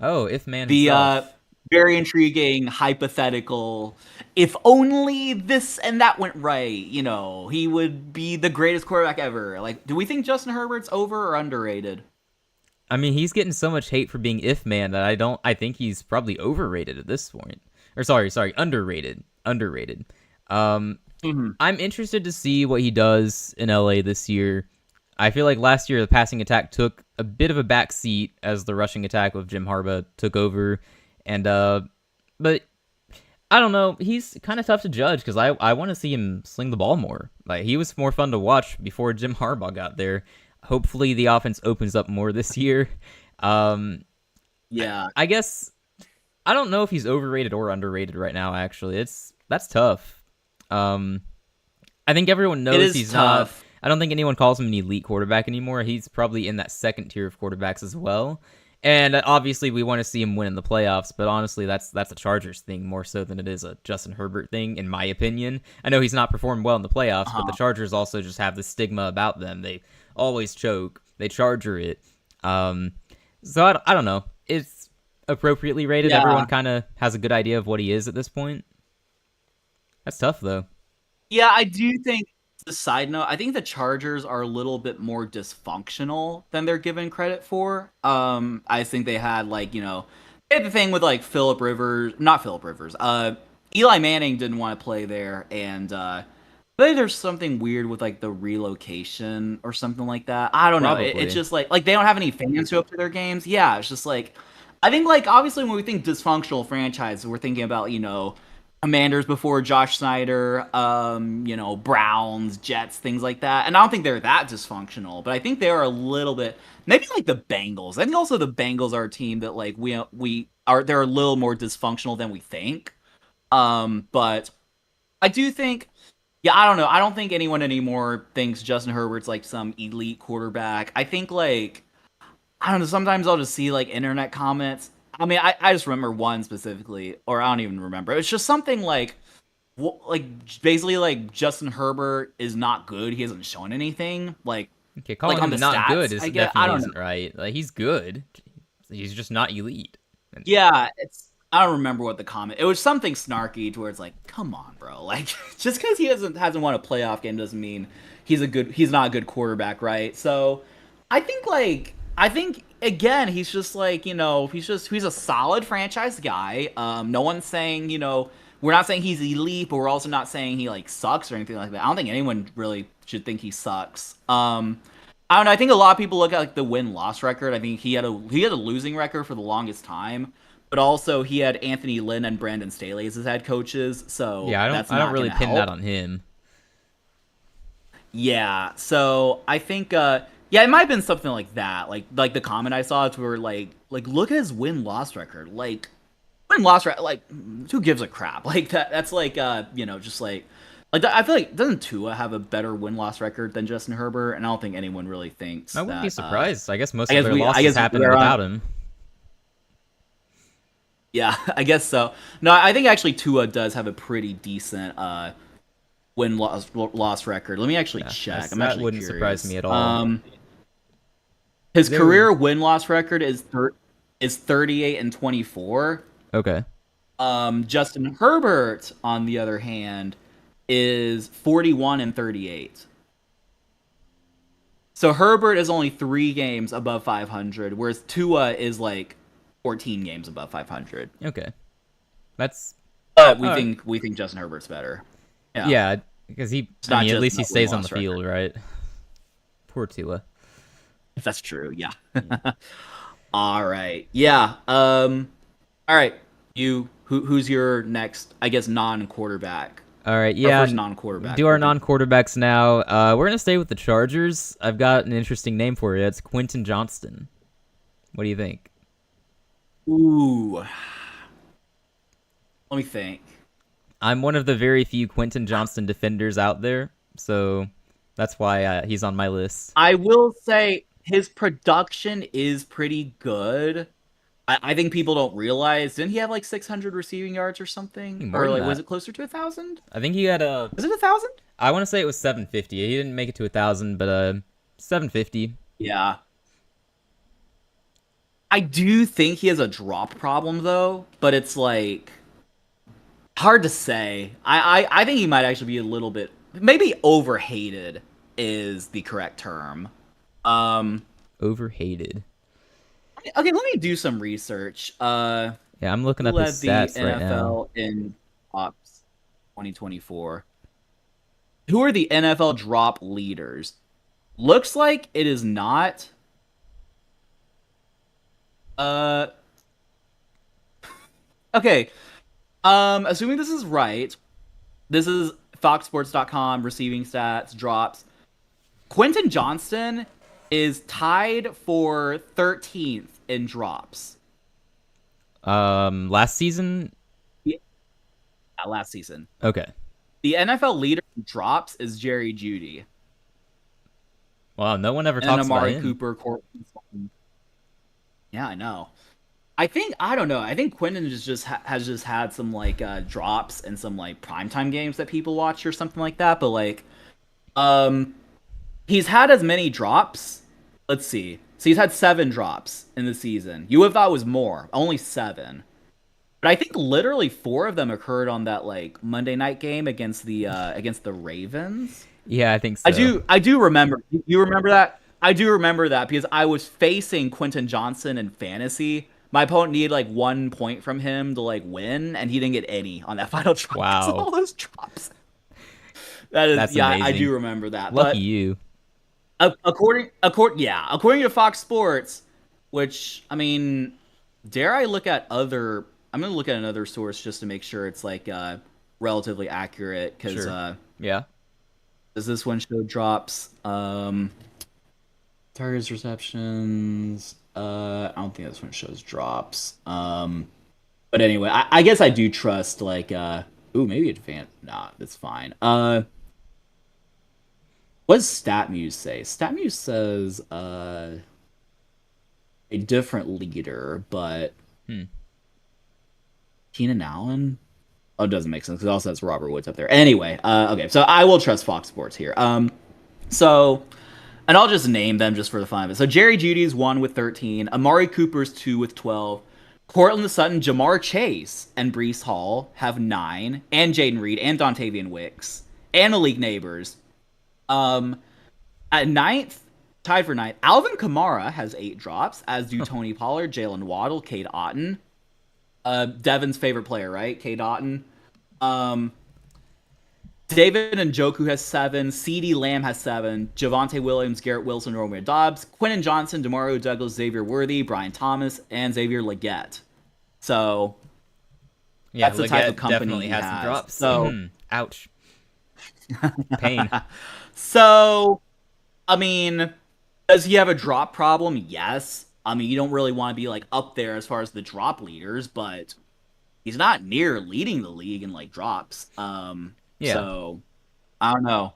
Oh, if man The himself. very intriguing hypothetical. If only this and that went right, he would be the greatest quarterback ever. Like, do we think Justin Herbert's over or underrated? I mean, he's getting so much hate for being if man that I think he's probably overrated at this point. Or sorry, underrated. Underrated. Um Mhm. I'm interested to see what he does in LA this year. I feel like last year the passing attack took a bit of a back seat as the rushing attack of Jim Harbaugh took over, and but I don't know. He's kind of tough to judge because I want to see him sling the ball more. Like he was more fun to watch before Jim Harbaugh got there. Hopefully the offense opens up more this year. Um, Yeah, I guess I don't know if he's overrated or underrated right now. Actually, that's tough. Um, I think everyone it knows is he's not. tough. I don't think anyone calls him an elite quarterback anymore. He's probably in that second tier of quarterbacks as well. And obviously, we want to see him win in the playoffs. But honestly, that's a Chargers thing more so than it is a Justin Herbert thing, in my opinion. I know he's not performed well in the playoffs, but the Uh-huh. Chargers also just have this stigma about them. They always choke. They charger it. Um, so I don't know. It's appropriately rated. Yeah. Everyone kind of has a good idea of what he is at this point. That's tough though. Yeah, I do think, the side note, I think the Chargers are a little bit more dysfunctional than they're given credit for. I think they had they had the thing with like Philip Rivers, not Philip Rivers. Eli Manning didn't want to play there, and I think there's something weird with like the relocation or something like that. I don't know. It's Probably. just like they don't have any fans show up to their games. Yeah, it's just like I think like obviously when we think dysfunctional franchise, we're thinking about Commanders before Josh Snyder, Browns, Jets, things like that. And I don't think they're that dysfunctional, but I think they are a little bit maybe like the Bengals. I think also the Bengals are a team that like we are they're a little more dysfunctional than we think. But I do think yeah, I don't know. I don't think anyone anymore thinks Justin Herbert's like some elite quarterback. I think like I don't know. Sometimes I'll just see like internet comments. I mean, I just remember one specifically, or I don't even remember. It's just something like, like basically like Justin Herbert is not good. He hasn't shown anything. Okay, Like calling on the him not good stats, is I guess. I definitely don't know. isn't right. Like he's good. He's just not elite. And Yeah, it's I don't remember what the comment. It was something snarky to where it's like, come on, bro. Like just because he hasn't won a playoff game doesn't mean he's not a good quarterback, right? So I think again he's just like he's a solid franchise guy. No one's saying we're not saying he's elite, but we're also not saying he like sucks or anything like that. I don't think anyone really should think he sucks. I don't know. I think a lot of people look at like the win loss record. I think he had a losing record for the longest time, but also he had Anthony Lynn and Brandon Staley as his head coaches, so yeah, that's I don't not really going to pin that help. on him. Yeah, so I think yeah, it might have been something like that. Like the comment I saw to were like look at his win loss record. Like win loss record like who gives a crap? Like that's like just like I feel like doesn't Tua have a better win loss record than Justin Herbert? And I don't think anyone really thinks I wouldn't be that surprised. I guess most of their I losses guess happened we're on. without him. Yeah, I guess so. No, I think actually Tua does have a pretty decent win loss record. Let me actually Yeah, check. I'm that actually wouldn't surprise me curious. at all. His There. career win loss record is 38 and 24. Okay. Justin Herbert, on the other hand, is 41 and 38. So Herbert is only 3 games above 500, whereas Tua is like 14 games above 500. Okay. That's But all right. we think Justin Herbert's better. Yeah, Yeah, because he. it's I not mean, at just least he about win stays on the loss record. field, right? Poor Tua. If that's true, yeah. All right, yeah. All right. Who's your next? I guess non-quarterback. All right. Our Yeah. first non-quarterback. Do our non-quarterbacks now. We're gonna stay with the Chargers. I've got an interesting name for you. It's Quentin Johnston. What do you think? Ooh, let me think. I'm one of the very few Quentin Johnston defenders out there, so that's why he's on my list. I will say his production is pretty good. I think people don't realize. Didn't he have like 600 receiving yards or something? More Or than like was that. it closer to 1,000? I think he had a. Was it 1,000? I want to say it was 750. He didn't make it to 1,000, but 750. Yeah. I do think he has a drop problem though, but it's like hard to say. I think he might actually be a little bit maybe overhated is the correct term. Um Overhated. Okay, let me do some research. Yeah, I'm looking Who up his led the stats right now. NFL in drops 2024? Who are the NFL drop leaders? Looks like it is not. Uh, okay. Assuming this is right, this is FoxSports.com receiving stats drops. Quentin Johnston is tied for 13th in drops. Last season. Yeah, last season. Okay. The NFL leader in drops is Jerry Jeudy. Wow, no one ever And then talks about Amari him. Cooper, Courtland. Yeah, I know. I don't know. I think Quentin has just had some like drops and some like primetime games that people watch or something like that. But like, um, he's had as many drops. Let's see. So he's had 7 drops in the season. You would have thought it was more. Only 7. But I think literally 4 of them occurred on that like Monday night game against the Ravens. Yeah, I think so. I do remember. You remember that? I do remember that because I was facing Quentin Johnson in fantasy. My opponent needed like 1 point from him to like win, and he didn't get any on that final drop. Wow. All those drops. That is, That's yeah, amazing. I do remember that. Lucky But you. according to Fox Sports, which I mean, dare I look at other? I'm gonna look at another source just to make sure it's like relatively accurate because Sure. Yeah. does this one show drops? Targets, receptions. I don't think this one shows drops. But anyway, I guess I do trust like ooh, maybe advanced. Nah, that's fine. What does StatMuse say? StatMuse says a different leader, but Hmm. Keenan Allen. Oh, it doesn't make sense because it also has Robert Woods up there. Anyway, okay, so I will trust Fox Sports here. So, and I'll just name them just for the fun of it. So Jerry Judy's 1 with 13, Amari Cooper's 2 with 12, Cortland Sutton, Jamar Chase, and Breece Hall have 9, and Jaden Reed and Dontavian Wicks and Malik Neighbors. At ninth, tied for ninth, Alvin Kamara has 8 drops, as do Tony Pollard, Jalen Waddle, Cade Otton. Devin's favorite player, right? Cade Otton. David Njoku has 7. CeeDee Lamb has 7. Javonte Williams, Garrett Wilson, Romeo Dobbs, Quentin Johnson, Demario Douglas, Xavier Worthy, Brian Thomas, and Xavier Legette. So Yeah, that's the Legette type of company definitely he has has. some drops. So, Ouch. Pain. so I mean, does he have a drop problem? Yes. I mean, you don't really want to be like up there as far as the drop leaders, but he's not near leading the league in like drops. Yeah. So I don't know.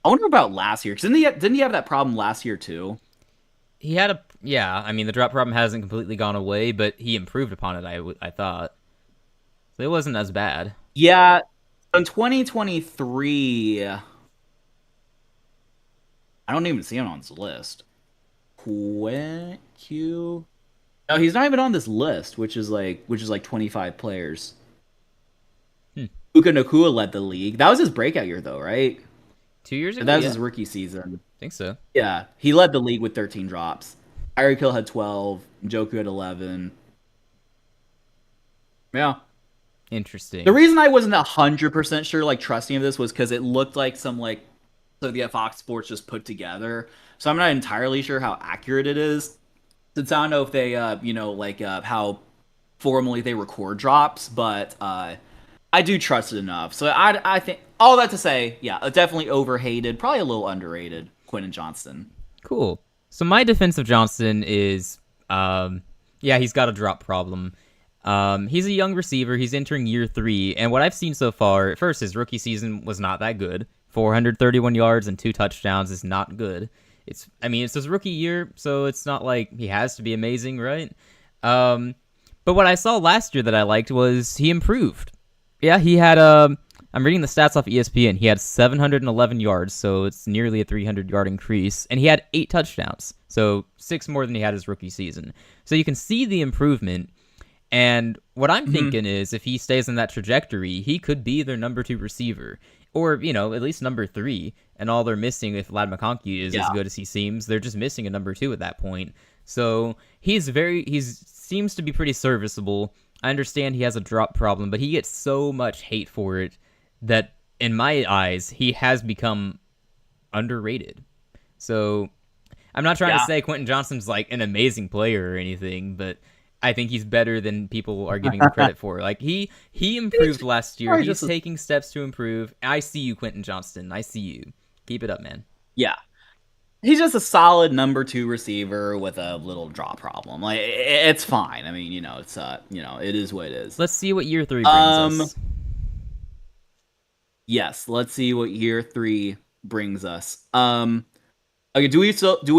I wonder about last year because didn't he have that problem last year too? He had a yeah. I mean, the drop problem hasn't completely gone away, but he improved upon it. I thought so. It wasn't as bad. Yeah, in 2023, I don't even see him on this list. Q. No, he's not even on this list, which is like 25 players. Puka Nacua led the league. That was his breakout year, though, right? 2 years ago. That was Yeah. his rookie season. I think so. Yeah, he led the league with 13 drops. Tyreek Hill had 12. Njoku had 11. Yeah. Interesting. The reason I wasn't 100% sure, like, trusting of this was because it looked like some, like, so the Fox Sports just put together. So I'm not entirely sure how accurate it is. Since I don't know if they, how formally they record drops, but I do trust it enough. So I think all that to say, yeah, definitely overhated, probably a little underrated. Quentin Johnston. Cool. So my defense of Johnston is, he's got a drop problem. He's a young receiver. He's entering year 3, and what I've seen so far, at first, his rookie season was not that good. 431 yards and 2 touchdowns is not good. It's his rookie year, so it's not like he has to be amazing, right? But what I saw last year that I liked was he improved. Yeah, he had I'm reading the stats off ESPN. He had 711 yards, so it's nearly a 300-yard increase, and he had 8 touchdowns, so 6 more than he had his rookie season. So you can see the improvement, and what I'm thinking is if he stays in that trajectory, he could be their number 2 receiver, or, at least number 3, and all they're missing if Lad McConkey is as good as he seems, they're just missing a number 2 at that point. So he's seems to be pretty serviceable. I understand he has a drop problem, but he gets so much hate for it that in my eyes he has become underrated. So I'm not trying to Yeah. say Quentin Johnston's like an amazing player or anything, but I think he's better than people are giving him credit for. Like he improved last year. Probably He's just taking steps to improve. I see you, Quentin Johnston. I see you. Keep it up, man. yeah. He's just a solid number 2 receiver with a little draw problem. Like it's fine. I mean, it's it is what it is. Let's see what year 3 brings Um us. yes, let's see what year 3 brings us. Okay, do we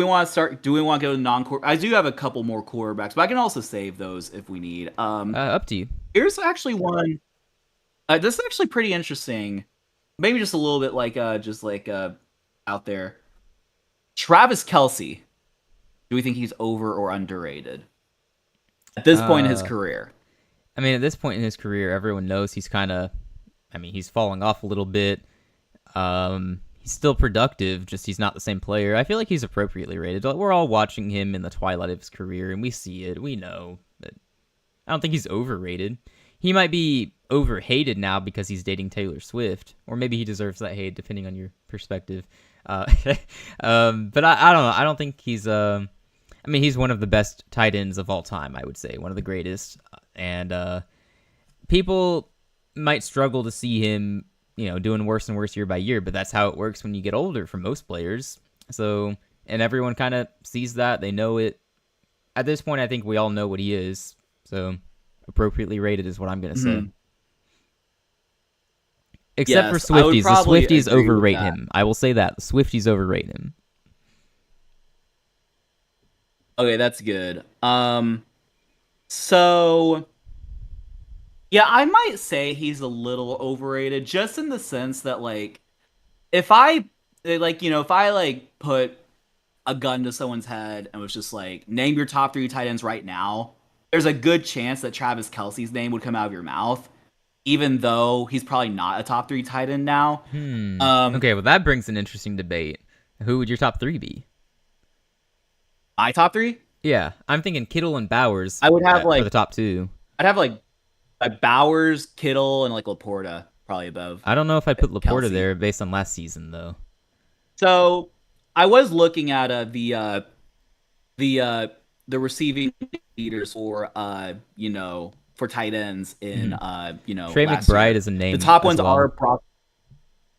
want to start? Do we want to go to non-core? I do have a couple more quarterbacks, but I can also save those if we need. Up to you. Here's actually one. This is actually pretty interesting. Maybe just a little bit like out there. Travis Kelce. Do we think he's over or underrated at this point in his career? I mean, at this point in his career, everyone knows he's kind of. I mean, he's falling off a little bit. He's still productive, just he's not the same player. I feel like he's appropriately rated. We're all watching him in the twilight of his career, and we see it. We know. But I don't think he's overrated. He might be overhated now because he's dating Taylor Swift, or maybe he deserves that hate, depending on your perspective. But I don't know. I don't think he's. I mean, he's one of the best tight ends of all time. I would say one of the greatest, and people might struggle to see him, doing worse and worse year by year, but that's how it works when you get older for most players. So, and everyone kind of sees that. They know it. At this point, I think we all know what he is. So, appropriately rated is what I'm going to say. Except for Swifties. The Swifties overrate him. I will say that. The Swifties overrate him. Okay, that's good. So yeah, I might say he's a little overrated, just in the sense that if I put a gun to someone's head and was just like, name your top 3 tight ends right now, there's a good chance that Travis Kelce's name would come out of your mouth, even though he's probably not a top 3 tight end now. Okay, well that brings an interesting debate. Who would your top 3 be? My top 3? Yeah, I'm thinking Kittle and Bowers. I would have for the top 2. I'd have Bowers, Kittle, and Laporta probably above. I don't know if I'd put Laporta Kelce there based on last season though. So I was looking at the receiving leaders for for tight ends in Trey McBride is a name. The top ones are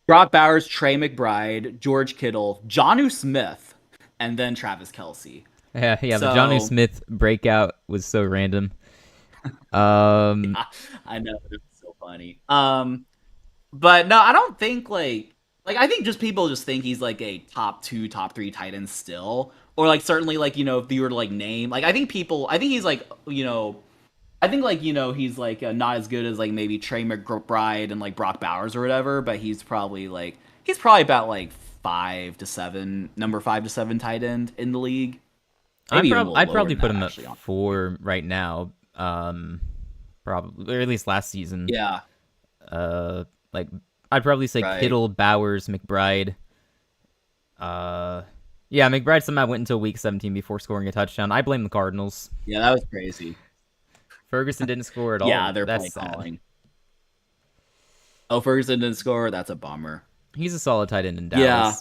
Brock Bowers, Trey McBride, George Kittle, Jonnu Smith, and then Travis Kelce. Yeah, the Jonnu Smith breakout was so random. I know, it's so funny. But no, I don't think I think just people just think he's a top 2, top 3 tight end still, or certainly if you were to name I think he's he's not as good as maybe Trey McBride and Brock Bowers or whatever, but he's probably about 5 to 7, number 5 to 7 tight end in the league. I'd probably put him at 4 right now. Probably, or at least last season. Yeah. I'd probably say Kittle, Bowers, McBride. Yeah, McBride somehow went until week 17 before scoring a touchdown. I blame the Cardinals. Yeah, that was crazy. Ferguson didn't score at all. Yeah, they're play calling. Oh, Ferguson didn't score? That's a bummer. He's a solid tight end in Dallas. Yeah.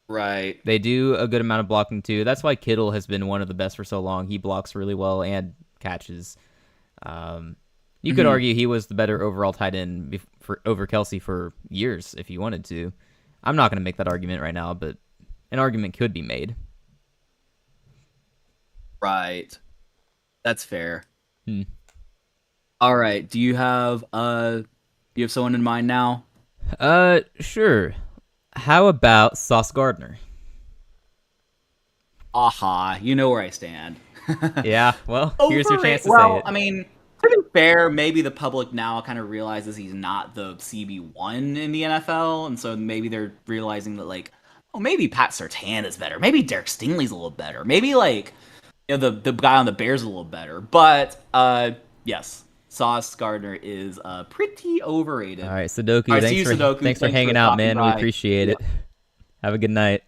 Right. They do a good amount of blocking too. That's why Kittle has been one of the best for so long. He blocks really well and catches. You could argue he was the better overall tight end over Kelce for years if you wanted to. I'm not going to make that argument right now, but an argument could be made. Right. That's fair. All right. Do you have someone in mind now? Sure. How about Sauce Gardner? Aha, you know where I stand. Yeah, well, here's your chance to say it. I mean, to be fair, maybe the public now kind of realizes he's not the CB1 in the NFL, and so maybe they're realizing that maybe Pat Surtain is better. Maybe Derek Stingley's a little better. Maybe the guy on the Bears is a little better. But yes, Sauce Gardner is pretty overrated. All right, Sudoku, thanks for hanging out, man. We appreciate it. Have a good night.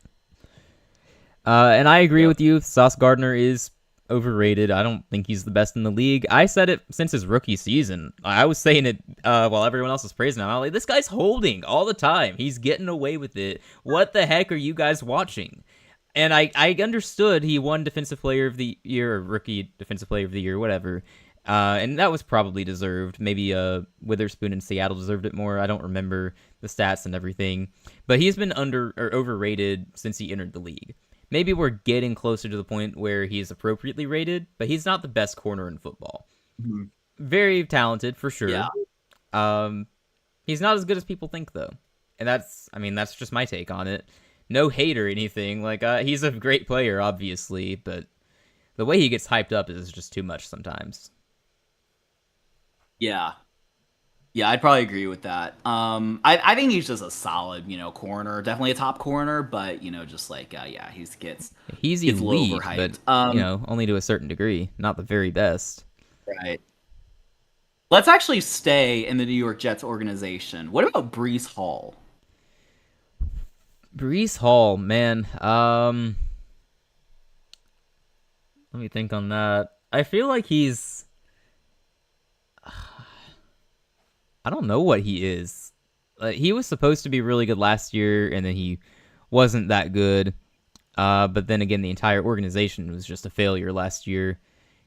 And I agree Yep. with you. Sauce Gardner is overrated. I don't think he's the best in the league. I said it since his rookie season. I was saying it while everyone else was praising him. I'm like, this guy's holding all the time. He's getting away with it. What the heck are you guys watching? And I understood he won Defensive Player of the Year or Rookie Defensive Player of the Year, whatever. And that was probably deserved. Maybe Witherspoon in Seattle deserved it more. I don't remember the stats and everything. But he's been under or overrated since he entered the league. Maybe we're getting closer to the point where he's appropriately rated, but he's not the best corner in football. Mhm. Very talented for sure. Yeah. He's not as good as people think though. And that's just my take on it. No hate or anything. Like he's a great player obviously, but the way he gets hyped up is just too much sometimes. Yeah. Yeah, I'd probably agree with that. I think he's just a solid, corner, definitely a top corner, but just like, yeah, He's gets a little elite, overhyped. but only to a certain degree, not the very best. Right. Let's actually stay in the New York Jets organization. What about Breece Hall? Breece Hall, man. Let me think on that. I feel like he's. I don't know what he is. He was supposed to be really good last year, and then he wasn't that good. But then again, the entire organization was just a failure last year.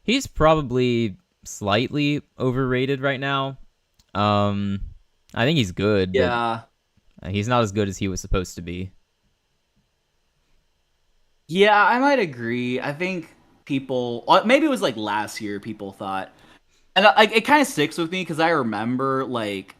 He's probably slightly overrated right now. I think he's good, Yeah. but he's not as good as he was supposed to be. Yeah, I might agree. I think people, maybe it was like last year, people thought, and like it kind of sticks with me because I remember like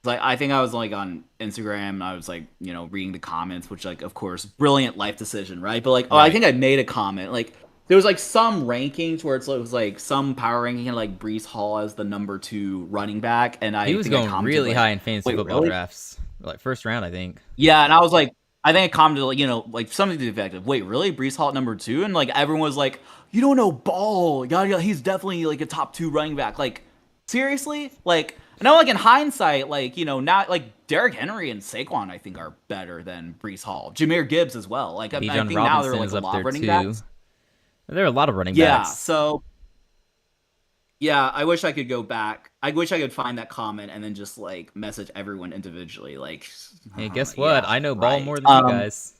I think I was like on Instagram and I was like reading the comments, which like of course brilliant life decision, right? But like I Right. think I made a comment like there was like some rankings where it was like some power ranking and like Breece Hall as the number 2 running back, and He I was think I going commented really like, high in fantasy wait, football really? drafts, like first round, I think. Yeah, and I was like, I think I commented like, like something to the effect of, wait, really? Breece Hall at number 2? And like everyone was like, you don't know ball. Yeah, he's definitely like a top 2 running back. Like, seriously? Like, I know like in hindsight, like, now like Derrick Henry and Saquon, I think, are better than Breece Hall. Jameer Gibbs as well. Like, I Bijan think now there are Robinson like is a up lot there of running too. backs. There are a lot of running Yeah, backs. so yeah, I wish I could go back. I wish I could find that comment and then just like message everyone individually. Like, Hey, guess what? yeah, I know ball right. more than you guys.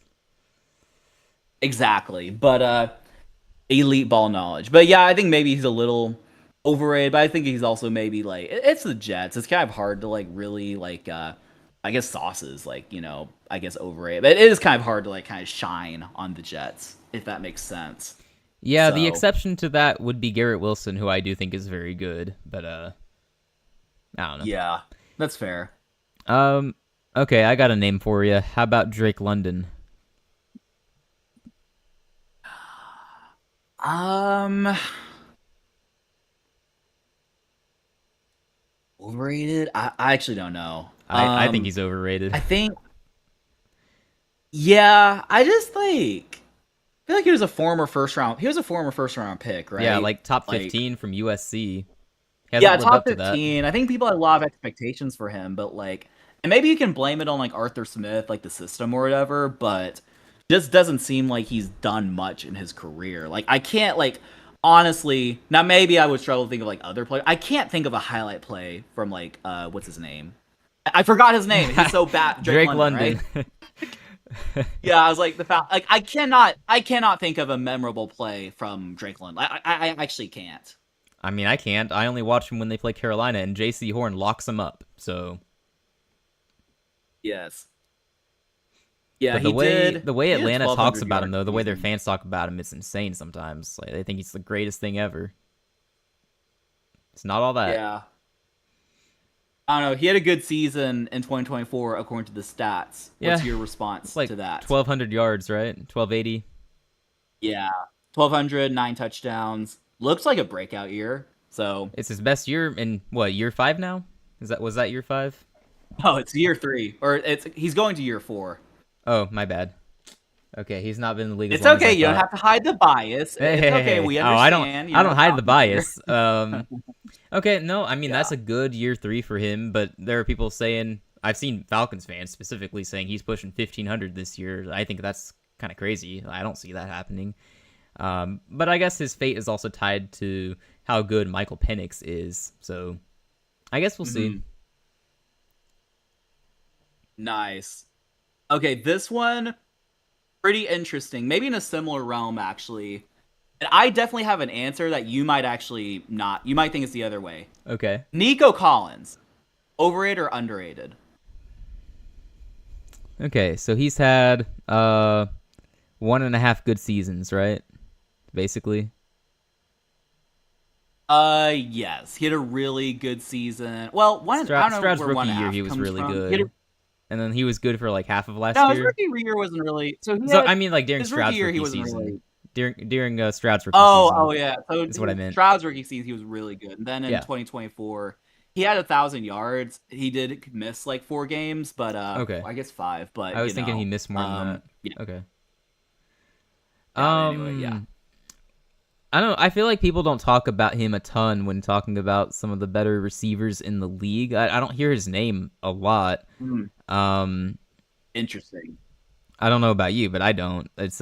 Exactly. But elite ball knowledge. But yeah, I think maybe he's a little overrated, but I think he's also maybe like it's the Jets. It's kind of hard to like really like I guess sauces like, I guess overrated. But it is kind of hard to like kind of shine on the Jets, if that makes sense. Yeah, the So exception to that would be Garrett Wilson, who I do think is very good, but I don't know. yeah, that's fair. Okay, I got a name for you. How about Drake London? Um Overrated? I actually don't know. I think he's overrated. I think yeah, I just like I feel like he was a former first round. He was a former first round pick, right? Yeah, like top Like 15 from USC. He yeah, hasn't lived top up to that. 15. I think people had a lot of expectations for him, but like and maybe you can blame it on like Arthur Smith, like the system or whatever, but just doesn't seem like he's done much in his career. Like I can't like honestly, now maybe I would struggle to think of like other players. I can't think of a highlight play from like what's his name? I forgot his name. He's so bad. Drake London, right? Yeah, I was like the foul. Like I cannot think of a memorable play from Drake London. I actually can't. I mean, I can't. I only watch him when they play Carolina, and J.C. Horn locks him up. So, Yes. Yeah, but he did. the way He had Atlanta talks 1,200 about him, yard though, the way their season. fans talk about him, it's insane. Sometimes, like they think he's the greatest thing ever. It's not all that. Yeah. I don't know. He had a good season in 2024 according to the stats. What's Yeah, your it's response like to that? 1,200 yards, right? 1,280. Yeah. 1,200, 9 touchdowns. Looks like a breakout year. So, It's his best year in what, year 5 now? Was that year 5? oh, it's year 3 or he's going to year 4. Oh, my bad. Okay, he's not been in the league as It's long as okay. I You don't thought. have to hide the bias. Hey, It's hey, hey, okay. hey. We Oh, understand. I don't hide the here. bias. Okay, no, I mean Yeah. that's a good year 3 for him, but there are people saying I've seen Falcons fans specifically saying he's pushing 1,500 this year. I think that's kind of crazy. I don't see that happening. But I guess his fate is also tied to how good Michael Penix is. So I guess we'll see. Nice. Okay, this one pretty interesting. Maybe in a similar realm, actually. And I definitely have an answer that you might actually not. You might think it's the other way. Okay. Nico Collins, overrated or underrated? Okay, so he's had 1.5 good seasons, right? Basically. Yes. He had a really good season. Well, I don't know Stroud's where rookie one and a year, half he was comes really from. good. And then he was good for like half of last No, his year. rookie year wasn't really. So I mean, like during His rookie Stroud's year, rookie he wasn't season. really. During Stroud's rookie Oh, season. yeah. So Is what I meant. Stroud's rookie season, he was really good. And then in Yeah. 2024, he had 1,000 yards. He did miss like 4 games, but Okay. I guess 5. But I was thinking he missed more than that. Yeah. Okay. Anyway, yeah. I don't know. I feel like people don't talk about him a ton when talking about some of the better receivers in the league. I don't hear his name a lot. Interesting. I don't know about you, but I don't. It's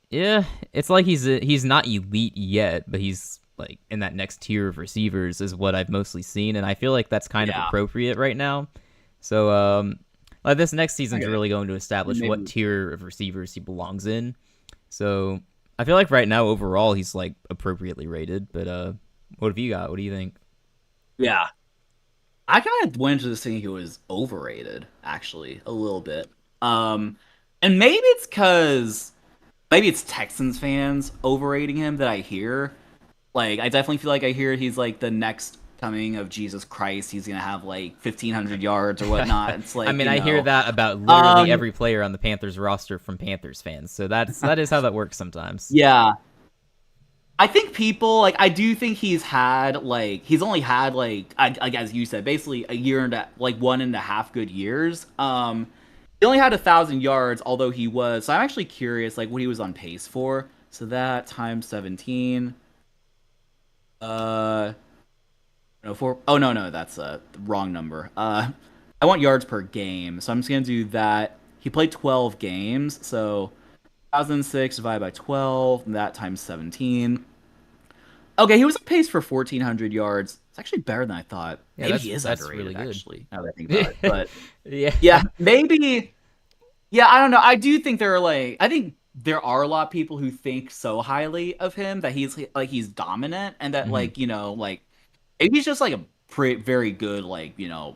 yeah, it's like he's not elite yet, but he's like in that next tier of receivers is what I've mostly seen, and I feel like that's kind of appropriate right now. So like this next season's really going to establish what tier of receivers he belongs in. So I feel like right now overall he's like appropriately rated, but what have you got? What do you think? Yeah. I kind of went into this thinking he was overrated, actually, a little bit. And maybe it's Texans fans overrating him that I hear. Like, I definitely feel like I hear he's like the next coming of Jesus Christ. He's gonna have like 1,500 yards or whatnot. It's like, I mean, I hear that about literally every player on the Panthers roster from Panthers fans. So that is how that works sometimes. Yeah. I think people like I do think he's only had like as you said, basically a year and 1.5 good years. He only had 1,000 yards, although he was. So I'm actually curious, like what he was on pace for. So that times 17. No, four. Oh no, that's the wrong number. I want yards per game, so I'm just gonna do that. He played 12 games, so 1,006 divided by 12, and that times 17. Okay, he was on pace for 1,400 yards. It's actually better than I thought. Yeah, maybe he is that's underrated, really good. actually, now that I think about it. But yeah, maybe. Yeah, I don't know. I do think I think there are a lot of people who think so highly of him that he's dominant and that maybe he's just like a very good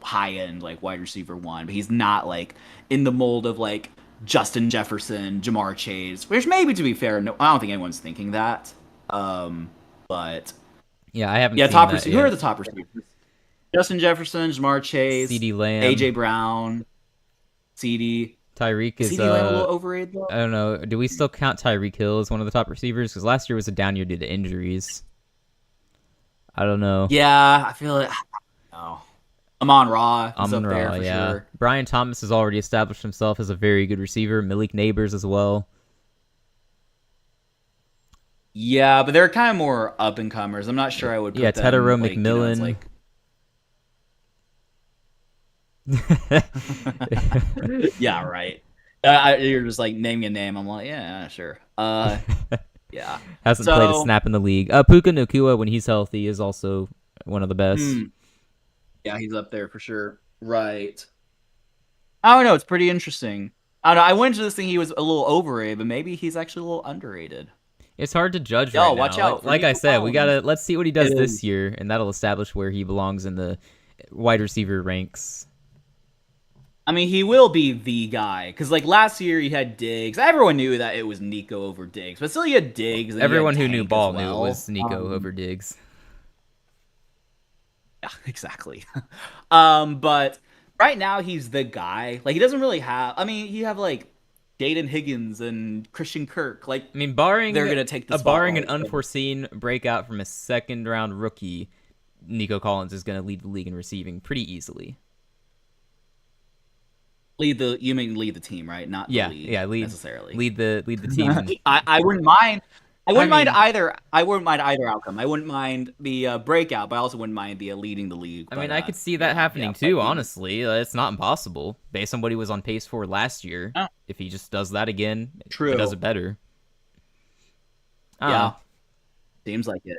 high end wide receiver one, but he's not like in the mold of like Justin Jefferson, Jamar Chase, which maybe to be fair, no, I don't think anyone's thinking that. But yeah, I haven't. Yeah, seen top that receivers. yet. Who are the top receivers? Justin Jefferson, Jamar Chase, CD Lamb, AJ Brown, CD. Tyreek is CD Lamb a little overrated though? I don't know. Do we still count Tyreek Hill as one of the top receivers? Because last year was a down year due to injuries. I don't know. Yeah, I feel it. No. Amon-Ra is up there for yeah. sure. Brian Thomas has already established himself as a very good receiver. Malik Neighbors as well. Yeah, but they're kind of more up and comers. I'm not sure I would put them. Tedero McMillan. Yeah, right. You're just like naming a name. I'm like, yeah, sure. Yeah. Hasn't played a snap in the league. Puka Nacua, when he's healthy, is also one of the best. Yeah, he's up there for sure. Right. I don't know. It's pretty interesting. I don't know. I went into this thing he was a little overrated, but maybe he's actually a little underrated. It's hard to judge right now. Watch out. Like I said, let's see what he does this year, and that'll establish where he belongs in the wide receiver ranks. I mean, he will be the guy because last year he had Diggs. Everyone knew that it was Nico over Diggs, but still he had Diggs. And everyone who knew ball knew it was Nico over Diggs. Yeah, exactly. But right now he's the guy. He doesn't really have. I mean, you have Jayden Higgins and Christian Kirk. Barring they're gonna take the barring an unforeseen breakout from a second round rookie, Nico Collins is gonna lead the league in receiving pretty easily. You mean lead the team, right? Not the league, lead necessarily. Lead the team. I wouldn't mind. I I wouldn't mind mean, either. I wouldn't mind either outcome. I wouldn't mind the breakout, but I also wouldn't mind the leading the league. I But mean, I could see that yeah, happening too. Vikings. Honestly, it's not impossible based on what he was on pace for last year. Oh, If he just does that again, but does true. it better. Yeah, seems like it.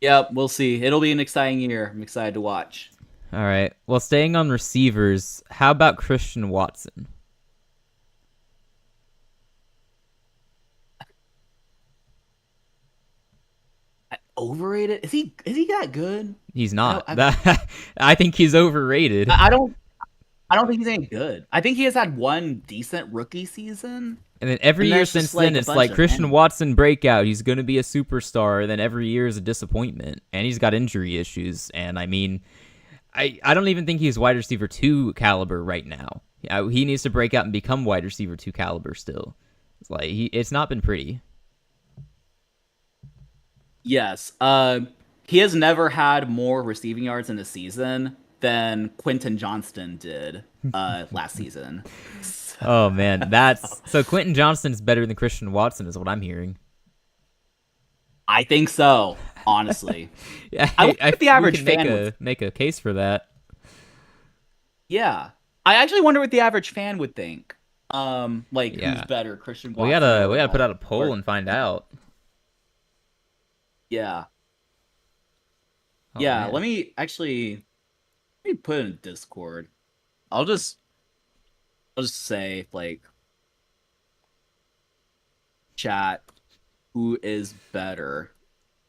Yep, we'll see. It'll be an exciting year. I'm excited to watch. All right. Well, staying on receivers, how about Christian Watson? Overrated? Is he that good? He's I not. don't. I think he's overrated. I don't. I don't think he's any good. I think he has had one decent rookie season, And then every and year that's since just like then, a it's bunch like of Christian Watson breakout. He's going to be a superstar. And then every year is a disappointment. And he's got injury issues. And I mean, I don't even think he's wide receiver 2 caliber right now. He needs to break out and become wide receiver 2 caliber still. It's like, it's not been pretty. Yes. He has never had more receiving yards in a season than Quentin Johnston did last season. Oh, man. So Quentin Johnston's better than Christian Watson, is what I'm hearing. I think so, honestly. Yeah, I wonder if the average we can fan would. make a case for that. Yeah. I actually wonder what the average fan would think. Like Yeah. who's better, Christian Watson? We gotta put out a poll and find out. Yeah. Oh, Yeah, man. let me put it in Discord. I'll just say like chat who is better.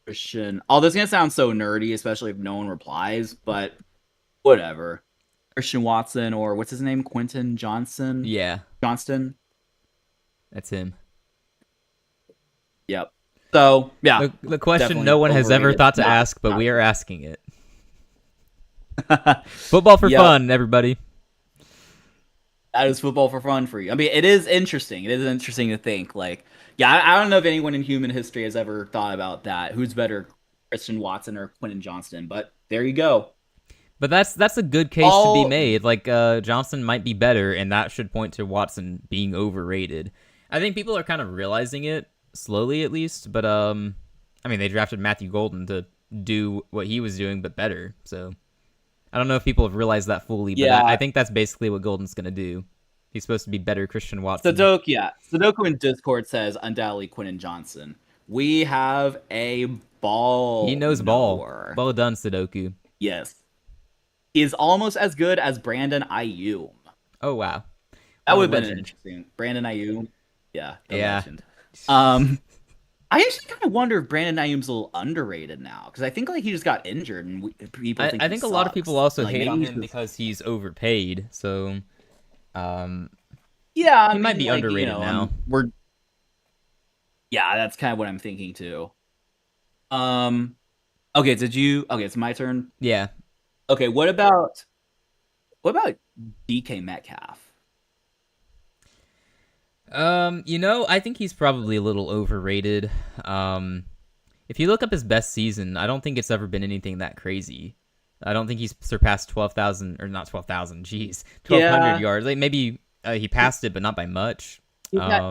Christian. Oh, this is gonna sound so nerdy, especially if no one replies, but whatever. Christian Watson or what's his name? Quentin Johnson? Yeah, Johnston? that's him. Yep. So yeah. The question Definitely no one has ever overrated. thought to ask, but we are asking it. Football for Yep. fun, everybody. That is football for fun for you. I mean, it is interesting. It is interesting to think. Like, yeah, I don't know if anyone in human history has ever thought about that. Who's better, Christian Watson or Quentin Johnston? But there you go. But that's a good case to be made. Like Johnson might be better, and that should point to Watson being overrated. I think people are kind of realizing it slowly, at least. But I mean, they drafted Matthew Golden to do what he was doing, but better. So I don't know if people have realized that fully. But Yeah. I think that's basically what Golden's gonna do. He's supposed to be better Christian Watson. Sudoku in Discord says undoubtedly Quentin Johnson. We have a ball. He knows knower. ball. Well done, Sudoku. Yes. He is almost as good as Brandon Ayuk. Oh wow, That would have been legend. interesting. Brandon Ayuk. Yeah. Yeah. Legend. I actually kind of wonder if Brandon Ayuk's a little underrated now because I think like he just got injured and people think I he think a lot of sucks. people also Like, hate on maybe him because he's overpaid. So, yeah, I he might mean, be like, underrated now. Yeah, that's kind of what I'm thinking too. Okay, okay, it's my turn. Yeah. Okay, what about DK Metcalf? I think he's probably a little overrated. If you look up his best season, I don't think it's ever been anything that crazy. I don't think he's surpassed 12,000 or not 12,000. Jeez, 1,200 yards. Like maybe he passed it, but not by much. He had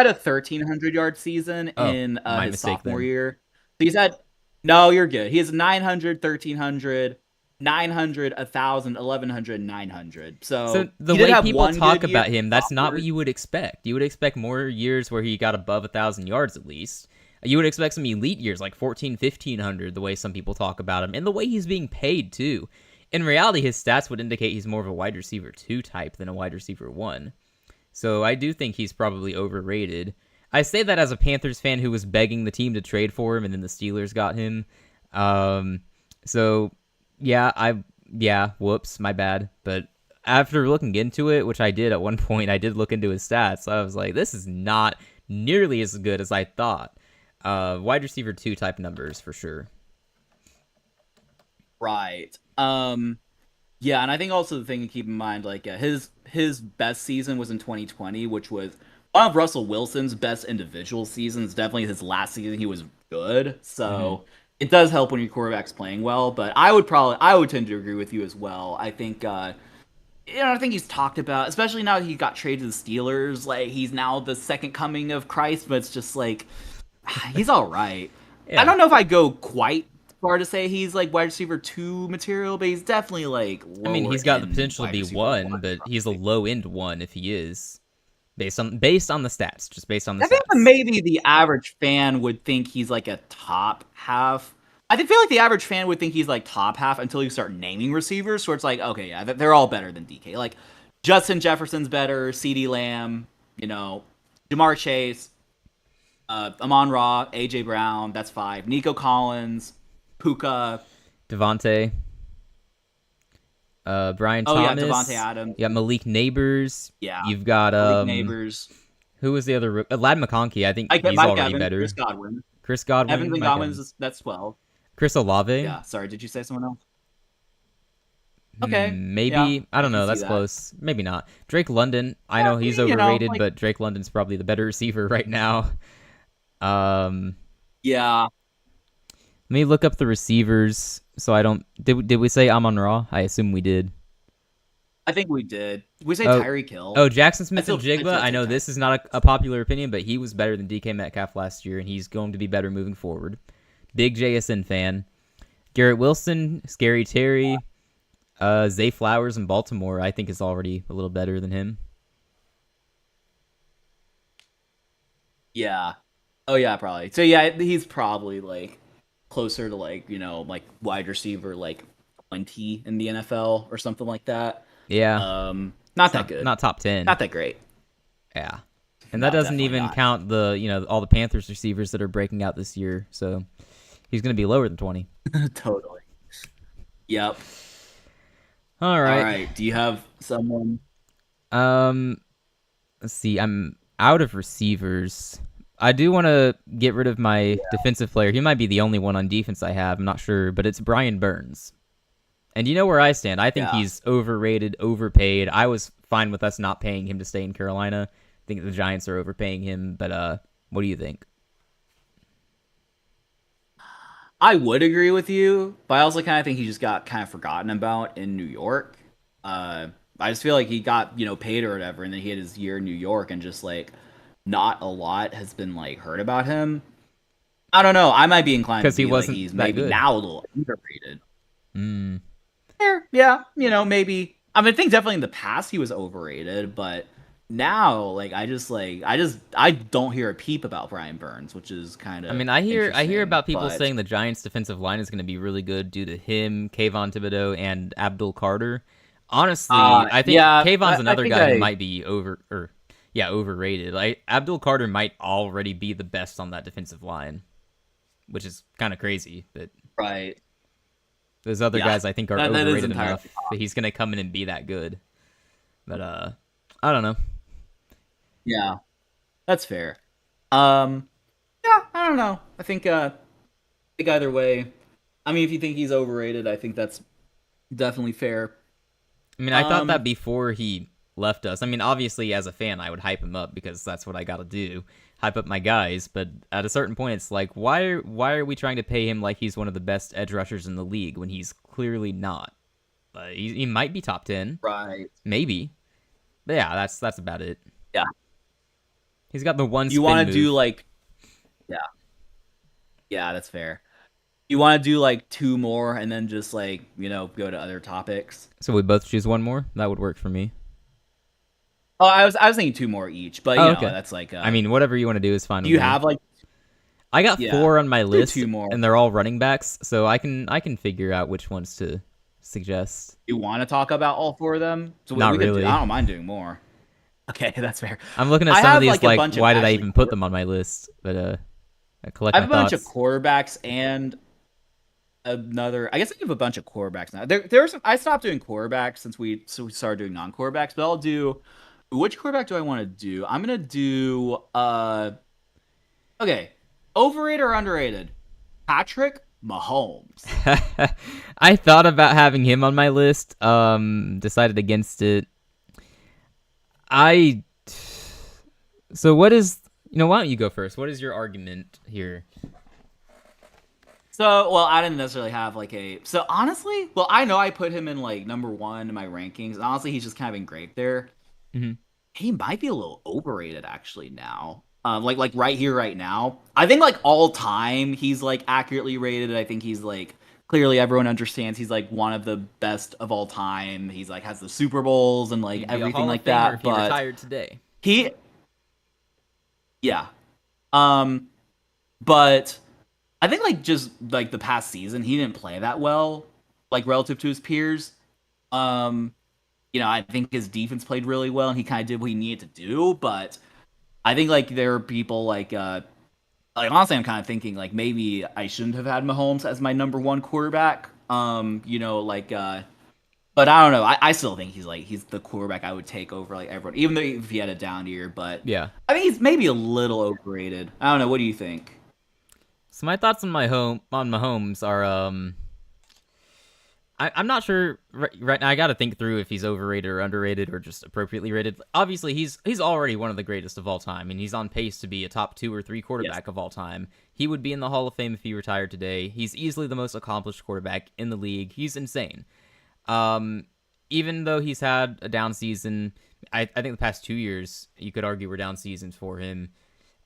a 1,300 yard season in my his mistake sophomore then. year. So he's had no, you're good. He has 900, 1,300, 900, 1,000, 1,100, 900. So the he did way have people one talk good about year him, that's not sophomore. what you would expect. You would expect more years where he got above 1,000 yards at least. You would expect some elite years like 14, 1,500, the way some people talk about him, and the way he's being paid too. In reality, his stats would indicate he's more of a wide receiver 2 type than a wide receiver 1. So I do think he's probably overrated. I say that as a Panthers fan who was begging the team to trade for him, and then the Steelers got him. So yeah, whoops, my bad. But after looking into it, which I did at one point, I did look into his stats. I was like, this is not nearly as good as I thought. Wide receiver 2 type numbers for sure. Right. Yeah, and I think also the thing to keep in mind, like his best season was in 2020, which was one of Russell Wilson's best individual seasons. Definitely his last season, he was good. So it does help when your quarterback's playing well. But I would tend to agree with you as well. I think I think he's talked about, especially now that he got traded to the Steelers. Like he's now the second coming of Christ, but it's just like He's all right. I Yeah. don't know if I go quite far to say he's like wide receiver 2 material, but he's definitely like I mean, lower he's got the end potential to wide be receiver 1. one, but he's a low end one if he is based on the stats, just based on the I think that stats. maybe the average fan would think he's like a top half. Feel like the average fan would think he's like top half until you start naming receivers. So it's like, okay, yeah, they're all better than DK. Like Justin Jefferson's better, CeeDee Lamb, Jamar Chase, Amon Ra, AJ Brown, that's 5. Nico Collins, Puka. Devontae, Brian Oh yeah, Devontae Thomas. Adams. You got Malik Neighbors. Yeah, You've got Malik Neighbors. who was the other? Lad McConkey. I think he's Mike already Evans, better. Chris Godwin. Chris Godwin, Evans and Mike Godwin Evans, that's 12. Chris Olave. Yeah, sorry, did you say someone else? Okay, yeah, Maybe I I don't can know. see That's that. close. Maybe not. Drake London. I Yeah, know he's overrated, but Drake London's probably the better receiver right now. Um, yeah, Let me look up the receivers so I don't. Did we say Amon Ra? I assume we did. I think we did. We say Oh, Tyreek Hill. oh, Jackson Smith still- and I Jigba. still I take know Tyreek. this is not a popular opinion, but he was better than DK Metcalf last year, and he's going to be better moving forward. Big JSN fan. Garrett Wilson, Scary Terry, Zay Flowers in Baltimore. I think is already a little better than him. Yeah. Oh yeah, probably. So yeah, he's probably like closer to like like wide receiver like 20 in the NFL or something like that. Yeah, Not it's that good. not top 10. Not that great. Yeah. And No, that doesn't definitely even not. count the all the Panthers receivers that are breaking out this year. So he's going to be lower than 20. Totally. Yep. All right. All right. Do you have someone? Um let's see. I'm out of receivers. I do want to get rid of my defensive player. He might be the only one on defense I have. I'm not sure, but it's Brian Burns. And you know where I stand. I think Yeah. he's overrated, overpaid. I was fine with us not paying him to stay in Carolina. I think the Giants are overpaying him, but what do you think? I would agree with you, but I also kind of think he just got kind of forgotten about in New York. I just feel like he got paid or whatever, and then he had his year in New York, and just like not a lot has been like heard about him. I don't know. I might be inclined to 'Cause he be like wasn't he's that maybe good. now a little underrated. Mm. Yeah, maybe. I mean, I think definitely in the past he was overrated, but now I don't hear a peep about Brian Burns, which is kind of. I mean, I hear interesting, about people but- saying the Giants' defensive line is going to be really good due to him, Kayvon Thibodeau, and Abdul Carter. Honestly, I think Kayvon's another guy who might be overrated. Like Abdul Carter might already be the best on that defensive line, which is kind of crazy. But right. those other guys I think are that is overrated entirely enough that he's going to come in and be that good. But I don't know. Yeah, that's fair. Yeah, I don't know. I think either way. I mean, if you think he's overrated, I think that's definitely fair. I mean, I thought that before he left us. I mean, obviously, as a fan, I would hype him up because that's what I got to do, hype up my guys. But at a certain point, it's like, why are we trying to pay him like he's one of the best edge rushers in the league when he's clearly not? He might be top 10, Right. maybe. But yeah, that's about it. Yeah. He's got the one. You want to do like, yeah, that's fair. You want to do like 2 more and then just like go to other topics. So we both choose one more. That would work for me. Oh, I was thinking 2 more each, but you know that's like. I mean, whatever you want to do is fine. Do you have like? I got 4 on my list, 2 more, and they're all running backs, so I can figure out which ones to suggest. You want to talk about all 4 of them? So Not really. I don't mind doing more. Okay, that's fair. I'm looking at some of these like why did I even put them on my list? But I collect. I have my a bunch thoughts. of quarterbacks and another. I guess I have a bunch of quarterbacks now. There's I stopped doing quarterbacks since we started doing non-quarterbacks, but I'll do. Which quarterback do I want to do? I'm gonna do. Okay, overrated or underrated? Patrick Mahomes. I thought about having him on my list. Decided against it. So what is why don't you go first? What is your argument here? So, well, I didn't necessarily have like a. So honestly, well, I know I put him in like number 1 in my rankings. Honestly, he's just kind of engraved there. Mm-hmm. He might be a little overrated actually now. like right here, right now. I think like all time, he's like accurately rated. I think he's like clearly everyone understands he's like one of the best of all time. He's like has the Super Bowls and like He'd be a everything Hall of like Famer if that. he But retired today. he, yeah, um, but I think like just like the past season, he didn't play that well, like relative to his peers. Um, I think his defense played really well, and he kind of did what he needed to do. But I think like there are people like honestly, I'm kind of thinking like maybe I shouldn't have had Mahomes as my number one quarterback. But I don't know. I still think he's the quarterback I would take over like everyone, even though if he had a down year. But Yeah. I think he's maybe a little overrated. I don't know. What do you think? So my thoughts on Mahomes are I'm not sure right now. I got to think through if he's overrated or underrated or just appropriately rated. Obviously, he's already one of the greatest of all time, and he's on pace to be a top 2 or 3 Yes. quarterback of all time. He would be in the Hall of Fame if he retired today. He's easily the most accomplished quarterback in the league. He's insane. Um, Even though he's had a down season, I think the past 2 years you could argue were down seasons for him.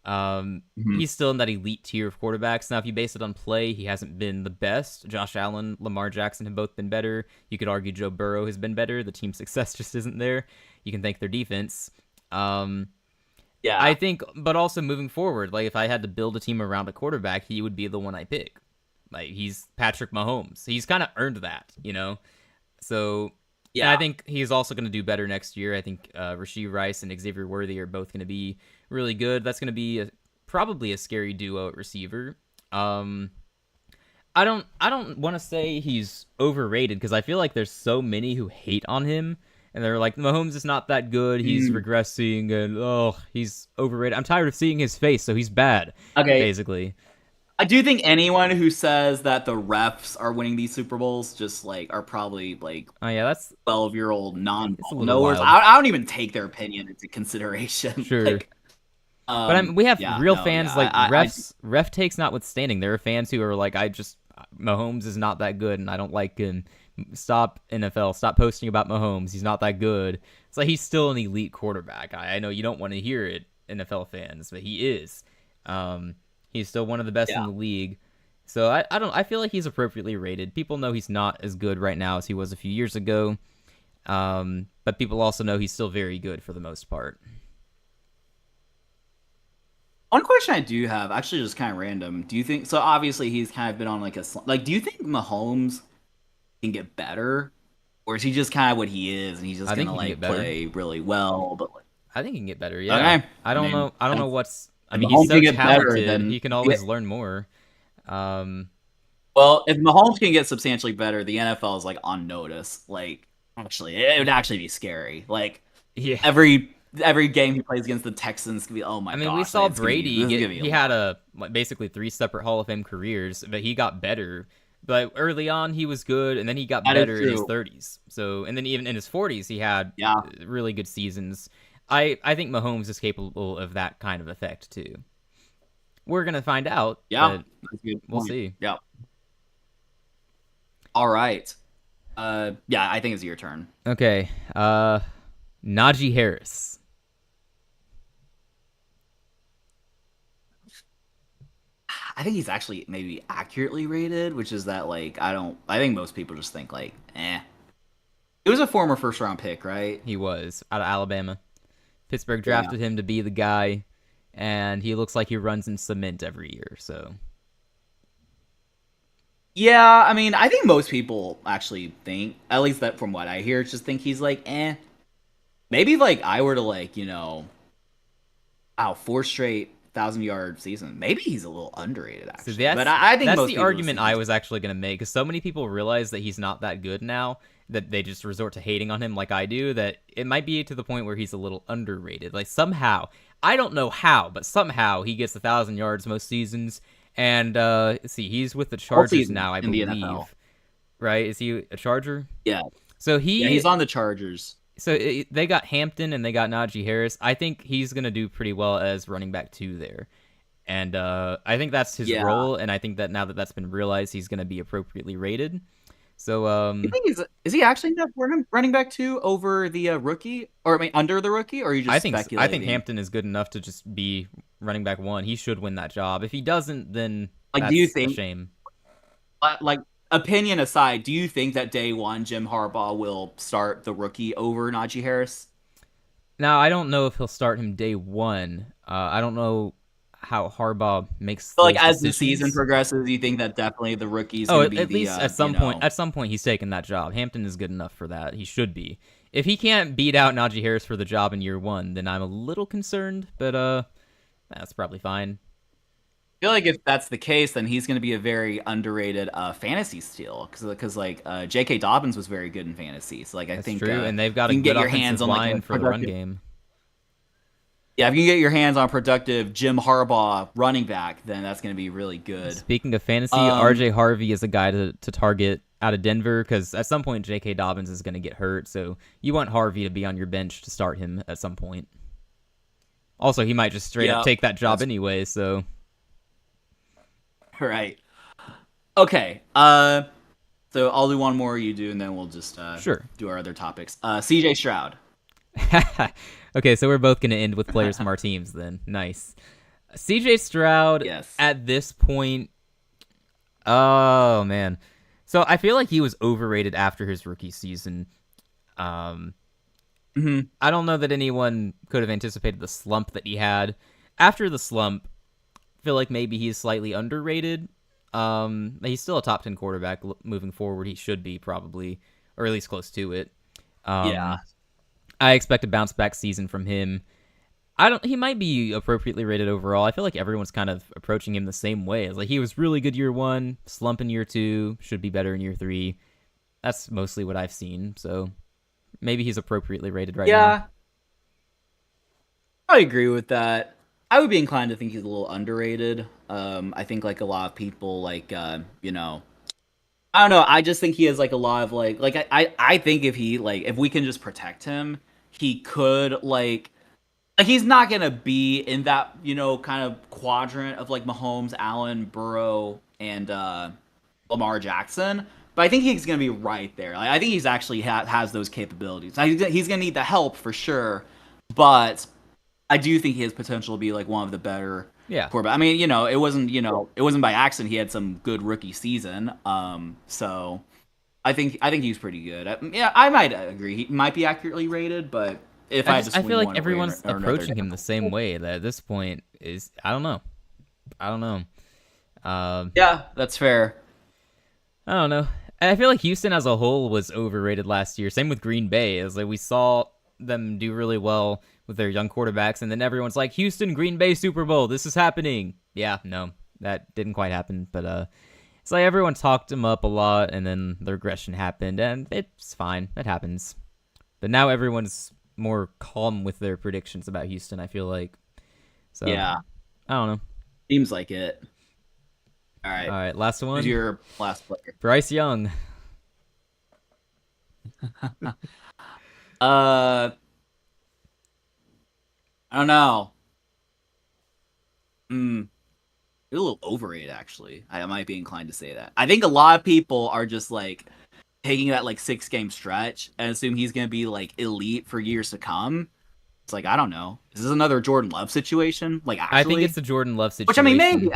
Mhm. He's still in that elite tier of quarterbacks. Now, if you base it on play, he hasn't been the best. Josh Allen, Lamar Jackson have both been better. You could argue Joe Burrow has been better. The team success just isn't there. You can thank their defense. I Yeah. think, but also moving forward, like if I had to build a team around a quarterback, he would be the one I pick. Like he's Patrick Mahomes. He's kind of earned that, you know. So, and I Yeah. think he's also going to do better next year. I think Rashee Rice and Xavier Worthy are both going to be really good. That's going to be probably a scary duo at receiver. I don't want to say he's overrated because I feel like there's so many who hate on him and they're like Mahomes is not that good. He's Mm. regressing and he's overrated. I'm tired of seeing his face, so he's bad, Okay. basically. I do think anyone who says that the refs are winning these Super Bowls just like are probably like Oh yeah, that's 12-year-old it's a non-ball little knowers. wild. I don't even take their opinion into consideration. Sure. like, But we have yeah, real no, yeah, fans like I ref takes notwithstanding. There are fans who are like, Mahomes is not that good, and I don't like him. Stop NFL, stop posting about Mahomes. He's not that good. It's like he's still an elite quarterback. I know you don't want to hear it, NFL fans, but he is. He's still one of the best in yeah, the league. So I feel like he's appropriately rated. People know he's not as good right now as he was a few years ago. But people also know he's still very good for the most part. one question I do have, actually just kind of random. Do you think so? Obviously, he's kind of been on like like. Do you think Mahomes can get better, or is he just kind of what he is, and he's just I think gonna he can get like better. play really well? But like, I think he can get better. Yeah. okay, I I don't mean, know. I don't know what's. I if mean, he's Mahomes so can get better, talented. then He can always learn more. Um, well, if Mahomes can get substantially better, the NFL is like on notice. Like, actually, it would actually be scary. Like yeah. every game he plays against the Texans could be, oh my I mean, we gosh, like, saw it's gonna be Brady this is get. gonna be a He had lot. basically 3 separate Hall of Fame careers, but he got better. But early on, he was good, and then he got That is better in his true. 30s. So, and then even in his 40s, he had Yeah, really good seasons. I think Mahomes is capable of that kind of effect too. We're gonna find out, yeah, but that's a good we'll point. see. Yeah. All right. Yeah, I think it's your turn. Okay. Najee Harris. I think he's actually maybe accurately rated, which is that like I don't. I think most people just think like, eh. It was a former first round pick, right? He was out of Alabama. Pittsburgh Yeah. drafted him to be the guy, and he looks like he runs in cement every year. So Yeah, I mean, I think most people actually think, at least that from what I hear, just think he's like, eh. Maybe like I were to like, four straight 1,000-yard season. Maybe he's a little underrated So actually. But that's I think that's most the people just argument think I he's was actually going to make because so many people realize that he's not that good now that they just resort to hating on him like I do that it might be to the point where he's a little underrated. Like somehow, I don't know how, but somehow he gets 1,000 yards most seasons. And let's see, he's with the all Chargers season now, I in the NFL. believe. Right? Is he a Charger? Yeah. So Yeah, he's on the Chargers. they got Hampton and they got Najee Harris. I think he's gonna do pretty well as running back 2 there. And I think that's his Yeah. role, and I think that now that that's been realized, he's going to be appropriately rated. So, You think is he actually enough running back two over the rookie? Or I mean under the rookie, or are you just I think speculating? Hampton is good enough to just be running back 1. He should win that job. If he doesn't, then Like, do you that's a think, shame. like, opinion aside, do you think that day one Jim Harbaugh will start the rookie over Najee Harris? Now, I don't know if he'll start him day 1. I don't know how Harbaugh makes But, like, those as the season decisions. progresses, you think that definitely the rookie's Oh, going to at, be at the, least at you some point. know, At some point, he's taking that job. Hampton is good enough for that. He should be. If he can't beat out Najee Harris for the job in year 1, then I'm a little concerned. But that's probably fine. I feel like if that's the case, then he's going to be a very underrated fantasy steal because like J.K. Dobbins was very good in fantasy. So like I That's think true, and they've if got a you can good get your hands offensive on like a line for the run productive, game. yeah, if you can get your hands on a productive Jim Harbaugh running back, then that's going to be really good. Speaking of fantasy, RJ Harvey is a guy to target out of Denver because at some point J.K. Dobbins is going to get hurt, so you want Harvey to be on your bench to start him at some point. Also, he might just straight up take that job anyway, so. Right. Okay. So I'll do one more, you do, and then we'll just sure. do our other topics. CJ Stroud. Okay, so we're both going to end with players from our teams then. Nice. CJ Stroud, yes. At this point, oh, man. So I feel like he was overrated after his rookie season. I don't know that anyone could have anticipated the slump that he had. After the slump, I feel like maybe he's slightly underrated. He's still a top 10 quarterback moving forward. He should be probably, or at least close to it. Yeah. I expect a bounce back season from him. He might be appropriately rated overall. I feel like everyone's kind of approaching him the same way. It's like he was really good year 1, slump in year 2, should be better in year 3. That's mostly what I've seen. So maybe he's appropriately rated right now. Yeah. I agree with that. I would be inclined to think he's a little underrated. I think like a lot of people like you know, I don't know. I just think he has like a lot of like I think if we can just protect him, he could like he's not gonna be in that, you know, kind of quadrant of like Mahomes, Allen, Burrow, and Lamar Jackson. But I think he's gonna be right there. Like, I think he's actually has those capabilities. He's gonna need the help for sure, but I do think he has potential to be like one of the better quarterbacks. I mean, you know, it wasn't by accident he had some good rookie season. So I think he's pretty good. Yeah, I might agree. He might be accurately rated, but if I feel like everyone's approaching him the same way. That at this point is I don't know. Yeah, that's fair. I don't know. I feel like Houston as a whole was overrated last year. Same with Green Bay. It's like we saw them do really well with their young quarterbacks, and then everyone's like, Houston, Green Bay, Super Bowl, this is happening. Yeah, no, that didn't quite happen, but it's like everyone talked them up a lot, and then the regression happened, and it's fine. It happens. But now everyone's more calm with their predictions about Houston, I feel like. So yeah. I don't know. Seems like it. All right, last one. Who's your last player? Bryce Young. I don't know. You're a little overrated, actually. I might be inclined to say that. I think a lot of people are just like taking that like 6-game stretch and assume he's gonna be like elite for years to come. It's like, I don't know. Is this another Jordan Love situation? Like, actually? I think it's a Jordan Love situation. Which, I mean, maybe.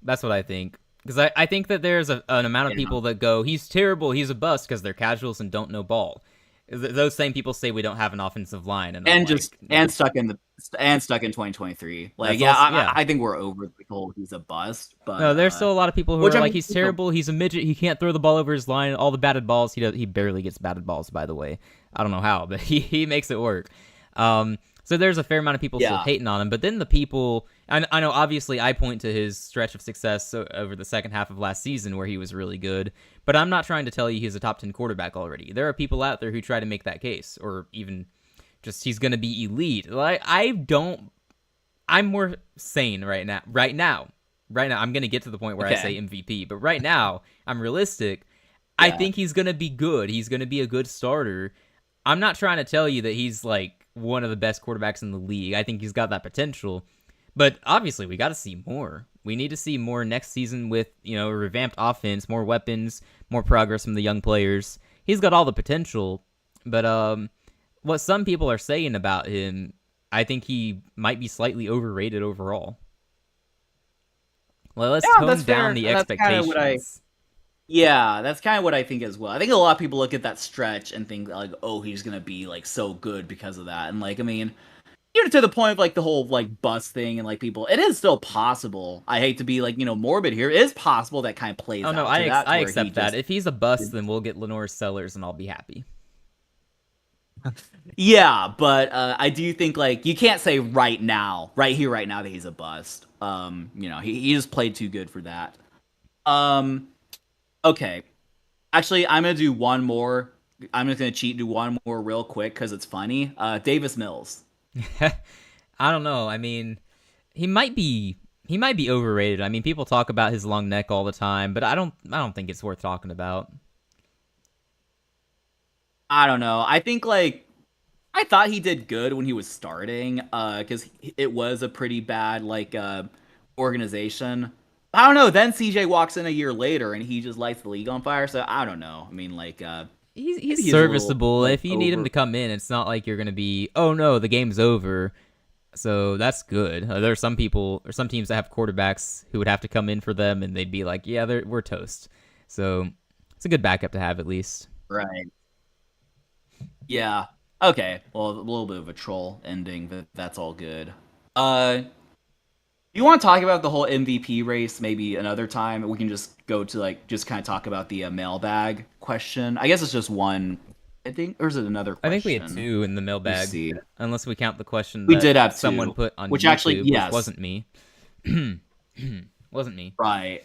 That's what I think. Because I think that there's an amount of people that go, he's terrible, he's a bust, because they're casuals and don't know ball. Those same people say we don't have an offensive line, and stuck in 2023. Like, I think we're over the whole he's a bust. But no, there's still a lot of people who are like, he's terrible, he's a midget, he can't throw the ball over his line, all the batted balls. He barely gets batted balls, by the way. I don't know how, but he makes it work. So there's a fair amount of people still hating on him, but then the people, I know obviously I point to his stretch of success over the second half of last season where he was really good, but I'm not trying to tell you he's a top 10 quarterback already. There are people out there who try to make that case, or even just he's going to be elite. Like, I'm more sane right now. Right now, I'm going to get to the point where I say MVP, but right now, I'm realistic. I think he's going to be good. He's going to be a good starter. I'm not trying to tell you that he's like one of the best quarterbacks in the league. I think he's got that potential, but obviously we got to see more. We need to see more next season with, a revamped offense, more weapons, more progress from the young players. He's got all the potential, but what some people are saying about him, I think he might be slightly overrated overall. Well, let's Yeah, that's tone down fair. the That's kind of what I. expectations. Yeah, that's kind of what I think as well. I think a lot of people look at that stretch and think like, oh, he's gonna be like so good because of that. And like, I mean, even to the point of like the whole like bust thing and like people, it is still possible. I hate to be like morbid here. It is possible that kind of plays Oh no, out to that, to I where he accept that. just If he's a bust, then we'll get Lenore Sellers, and I'll be happy. yeah. But I do think like you can't say right now, right here, right now that he's a bust. He just played too good for that. Um, okay. Actually, I'm gonna do one more. I'm just gonna cheat and do one more real quick because it's funny. Davis Mills. I don't know. I mean, he might be overrated. I mean, people talk about his long neck all the time, but I don't think it's worth talking about. I don't know. I think like I thought he did good when he was starting, because it was a pretty bad like organization. I don't know. Then CJ walks in a year later and he just lights the league on fire. So I don't know. I mean, like maybe He's he's a little serviceable. like If you need him over. to come in, it's not like you're gonna be, oh no, the game's over. So that's good. There are some people or some teams that have quarterbacks who would have to come in for them, and they'd be like, yeah, we're toast. So it's a good backup to have at least. Right. Yeah. Okay. Well, a little bit of a troll ending, but that's all good. You want to talk about the whole MVP race maybe another time? We can just go to like just kind of talk about the mailbag question. I guess it's just one. I think, or is it another I think we had question? two in the Let's mailbag, see. unless we count the question We that did have someone two, put on which actually, YouTube, which yes, wasn't me. Wasn't me. right.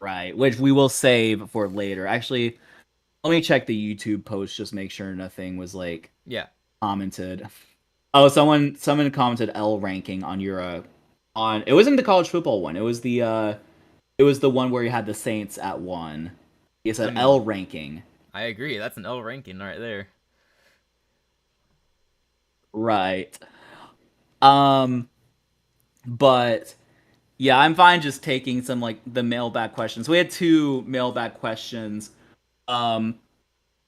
Right, which we will save for later. Actually, let me check the YouTube post, just make sure nothing was like Yeah. commented. Oh, someone commented L ranking on your on it wasn't the college football one. It was the one where you had the Saints at 1. He I said mean, L ranking. I agree. That's an L ranking right there. Right. Um but yeah, I'm fine just taking some like the mailbag questions. We had two mailbag questions. Um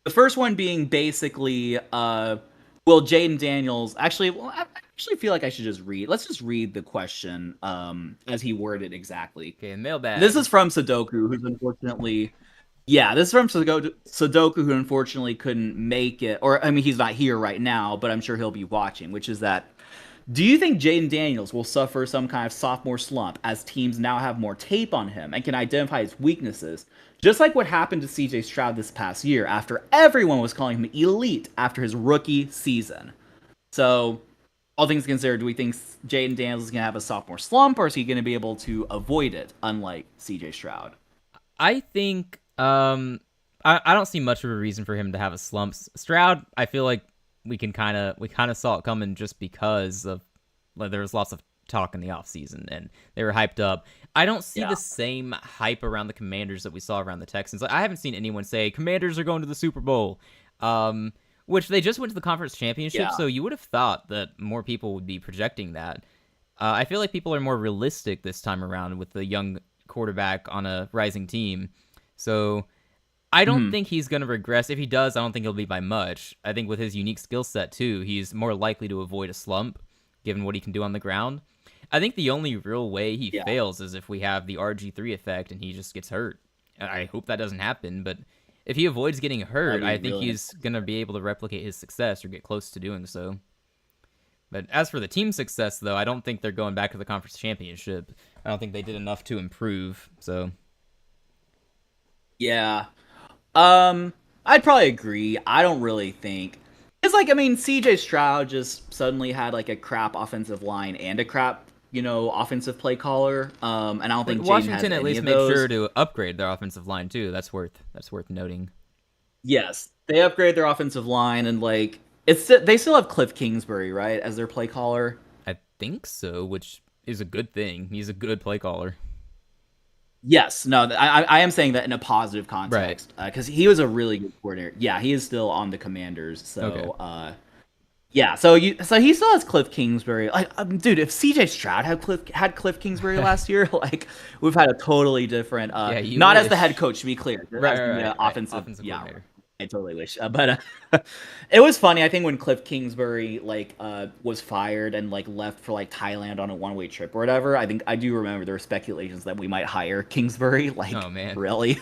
the first one being basically will Jayden Daniels actually well I actually feel like I should just read. Let's just read the question as he worded exactly. Okay, This mailbag. is from Sudoku, who's unfortunately yeah, this is from Sudoku, who unfortunately couldn't make it, or I mean, he's not here right now, but I'm sure he'll be watching. Which is that, do you think Jayden Daniels will suffer some kind of sophomore slump as teams now have more tape on him and can identify his weaknesses, just like what happened to CJ Stroud this past year after everyone was calling him elite after his rookie season? So, all things considered, do we think Jayden Daniels is going to have a sophomore slump, or is he going to be able to avoid it, unlike CJ Stroud? I think I don't see much of a reason for him to have a slump. Stroud, I feel like we kind of saw it coming just because of like there was lots of talk in the offseason and they were hyped up. I don't see Yeah. the same hype around the Commanders that we saw around the Texans. Like, I haven't seen anyone say Commanders are going to the Super Bowl. Which they just went to the conference championship, Yeah. so you would have thought that more people would be projecting that. I feel like people are more realistic this time around with the young quarterback on a rising team. So I don't Mhm. think he's going to regress. If he does, I don't think he'll be by much. I think with his unique skill set, too, he's more likely to avoid a slump, given what he can do on the ground. I think the only real way he Yeah. fails is if we have the RG3 effect and he just gets hurt. I hope that doesn't happen, but if he avoids getting hurt, That'd I be think really he's going to be able to replicate his success or get close to doing so. But as for the team success, though, I don't think they're going back to the conference championship. I don't think they did enough to improve, so... Yeah. I'd probably agree. I don't really think it's like I mean CJ Stroud just suddenly had like a crap offensive line and a crap, offensive play caller. And I don't think Jaden has Washington at any least of made those. sure to upgrade their offensive line too. That's worth noting. Yes, they upgrade their offensive line and like they still have Cliff Kingsbury, right, as their play caller. I think so, which is a good thing. He's a good play caller. Yes, no, I am saying that in a positive Right. context because he was a really good coordinator. Yeah, he is still on the Commanders, Okay. so yeah, so he still has Cliff Kingsbury. Like, dude, if CJ Stroud had Cliff Kingsbury last year, like we've had a totally different. Yeah, you Not as the head wish. coach, to be clear, Right, as right, the right, right. offensive, Offensive yeah, coordinator. I totally wish, but it was funny. I think when Cliff Kingsbury was fired and like left for like Thailand on a one-way trip or whatever. I think I do remember there were speculations that we might hire Kingsbury. Like, Oh man, really?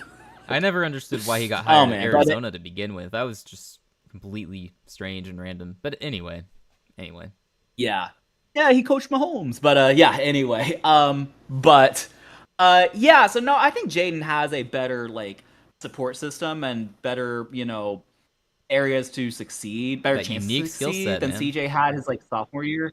I never understood why he got Oh hired at man, but Arizona to begin with. That was just completely strange and random. But anyway. yeah, yeah, he coached Mahomes, but yeah. Anyway, but yeah. So no, I think Jayden has a better like support system and better, areas to succeed, better That chances to unique skill succeed set, than man. CJ had his like sophomore year.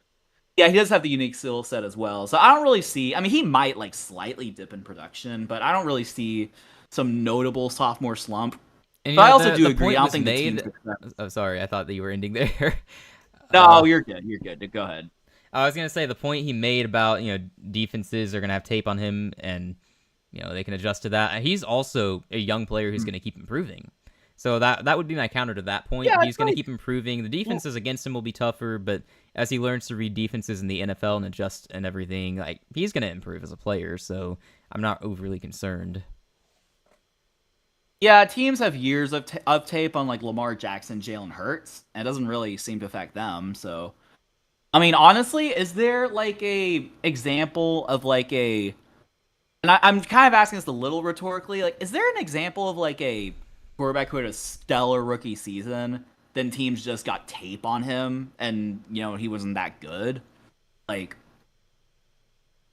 Yeah, he does have the unique skill set as well. So I don't really see. I mean, he might like slightly dip in production, but I don't really see some notable sophomore slump. And But I also the do the agree. point I don't was think the team's made. good for that. Oh, sorry, I thought that you were ending there. No, uh, you're good. You're good. Go ahead. I was gonna say the point he made about defenses are gonna have tape on him, and they can adjust to that. He's also a young player who's gonna keep improving. So that would be my counter to that point. Yeah, He's that's going to right. keep improving. The Well, defenses against him will be tougher, but as he learns to read defenses in the NFL and adjust and everything, like he's going to improve as a player. So I'm not overly concerned. yeah, teams have years of tape on like Lamar Jackson, Jalen Hurts, and it doesn't really seem to affect them. So, I mean, honestly, is there like a example of like a and I'm kind of asking this a little rhetorically. Like, is there an example of like a quarterback who had a stellar rookie season, then teams just got tape on him, and he wasn't that good? Like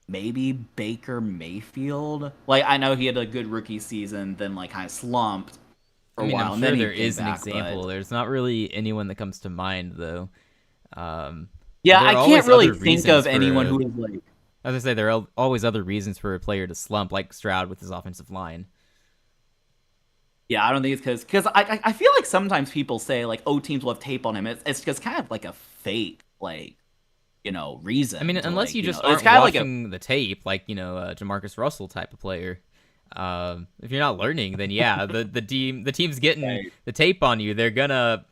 maybe Baker Mayfield. Like I know he had a good rookie season, then like kind of slumped I for a mean, I'm while, and then sure he there came is an back. example. But There's not really anyone that comes to mind though. yeah, There I are can't always really other think of reasons anyone for, who is like. as I say, there are always other reasons for a player to slump, like Stroud with his offensive line. Yeah, I don't think it's because I feel like sometimes people say like, oh, teams will have tape on him. It's just kind of like a fake like I mean, reason to unless like you just it's aren't kind of like a watching the tape, like Jamarcus Russell type of player. If you're not learning, then yeah, the team's getting right. the tape on you. They're gonna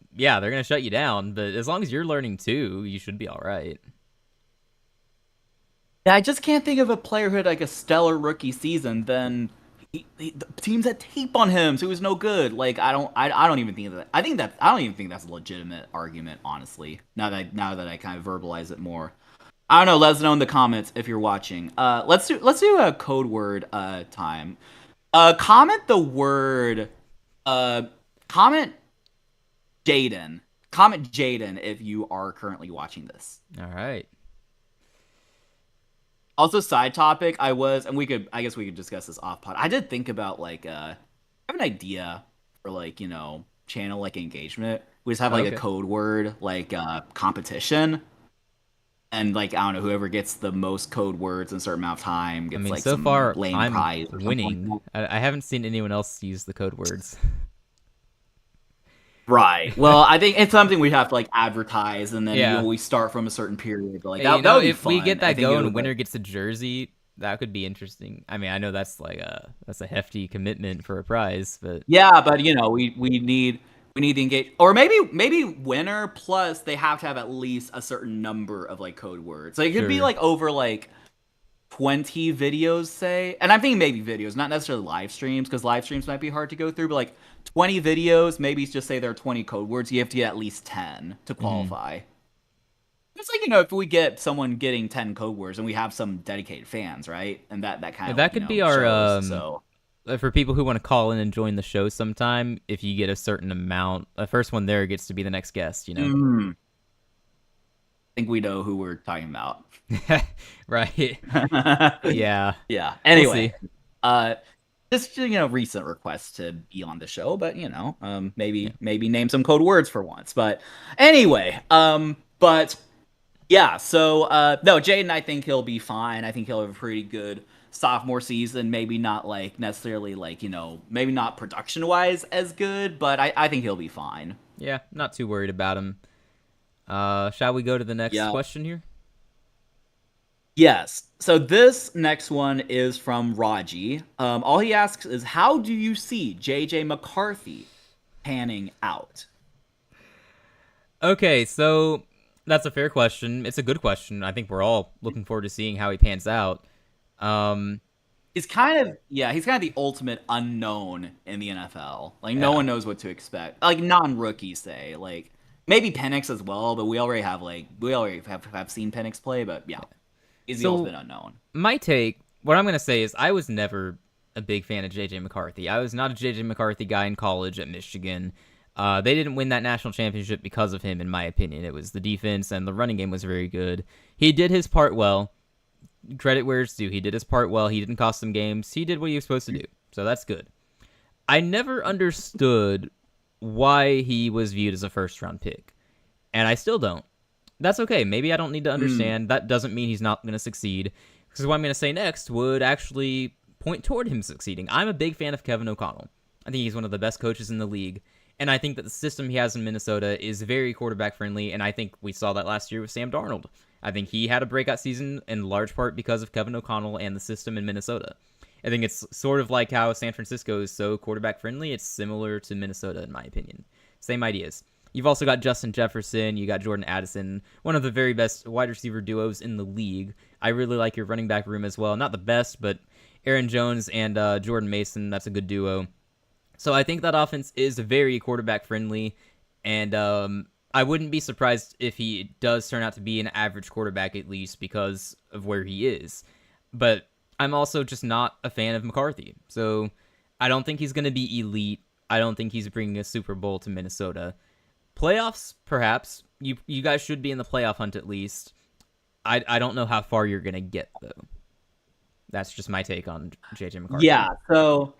shut you down. But as long as you're learning too, you should be all right. Yeah, I just can't think of a player who had like a stellar rookie season. Then the teams had tape on him, so he was no good. Like I don't even think that. I don't even think that's a legitimate argument, honestly. Now that I kind of verbalize it more. I don't know. Let us know in the comments if you're watching. Let's do a code word time. Comment the word. Uh, comment Jayden. Comment Jayden if you are currently watching this. All right. Also, side topic, I guess we could discuss this off pod. I did think about like, I have an idea for like, channel like engagement. We just have like a Okay. code word, like, competition. And like, I don't know, whoever gets the most code words in a certain amount of time I gets mean, like so some far lame I'm prize or something like winning. that. I haven't seen anyone else use the code words. Right. Well, I think it's something we have to like advertise, and then Yeah. we start from a certain period. But like Hey, that would be if we fun. get I that think it going, would like winner gets a jersey. That could be interesting. I mean, I know that's a hefty commitment for a prize, but yeah, but we need the engage, or maybe winner plus they have to have at least a certain number of like code words. Like it could be sure. like over like 20 videos, say, and I'm thinking maybe videos, not necessarily live streams, because live streams might be hard to go through, but like 20 videos, maybe just say there are 20 code words. You have to get at least 10 to Hmm. qualify. It's like if we get someone getting 10 code words and we have some dedicated fans, right? And that kind Yeah, of that like could be our shows. So for people who want to call in and join the show sometime. If you get a certain amount, the first one there gets to be the next guest. I think we know who we're talking about. Right? Yeah. Yeah. We'll Anyway, see. uh, just recent request to be on the show, but Yeah. maybe name some code words for once. But anyway, but yeah. So no, Jayden, I think he'll be fine. I think he'll have a pretty good sophomore season. Maybe not like necessarily like maybe not production wise as good, but I think he'll be fine. Yeah. Not too worried about him. Shall we go to the next Yeah. question here? Yes. So this next one is from Raji. All he asks is, how do you see JJ McCarthy panning out? Okay, so that's a fair question. It's a good question. I think we're all looking forward to seeing how he pans out. Um, he's kind of the ultimate unknown in the NFL. Like no Yeah. one knows what to expect. Like non-rookies say, like maybe Penix as well, but we already have seen Penix play, but yeah, he's the So ultimate unknown. my take, what I'm gonna say is, I was never a big fan of JJ McCarthy. I was not a JJ McCarthy guy in college at Michigan. They didn't win that national championship because of him, in my opinion. It was the defense and the running game was very good. He did his part well. Credit where it's due. He did his part well. He didn't cost them games. He did what he was supposed to do. So that's good. I never understood why he was viewed as a first round pick. And I still don't. That's okay. Maybe I don't need to Mm. understand. That doesn't mean he's not going to succeed. Because what I'm going to say next would actually point toward him succeeding. I'm a big fan of Kevin O'Connell. I think he's one of the best coaches in the league. And I think that the system he has in Minnesota is very quarterback friendly. And I think we saw that last year with Sam Darnold. I think he had a breakout season in large part because of Kevin O'Connell and the system in Minnesota. I think it's sort of like how San Francisco is so quarterback friendly. It's similar to Minnesota, in my opinion. Same ideas. You've also got Justin Jefferson. You got Jordan Addison, one of the very best wide receiver duos in the league. I really like your running back room as well. Not the best, but Aaron Jones and Jordan Mason, that's a good duo. So I think that offense is very quarterback friendly, and I wouldn't be surprised if he does turn out to be an average quarterback at least because of where he is. But I'm also just not a fan of McCarthy. So I don't think he's going to be elite. I don't think he's bringing a Super Bowl to Minnesota. Playoffs, perhaps. You guys should be in the playoff hunt at least. I don't know how far you're going to get, though. That's just my take on JJ Yeah, McCarthy. so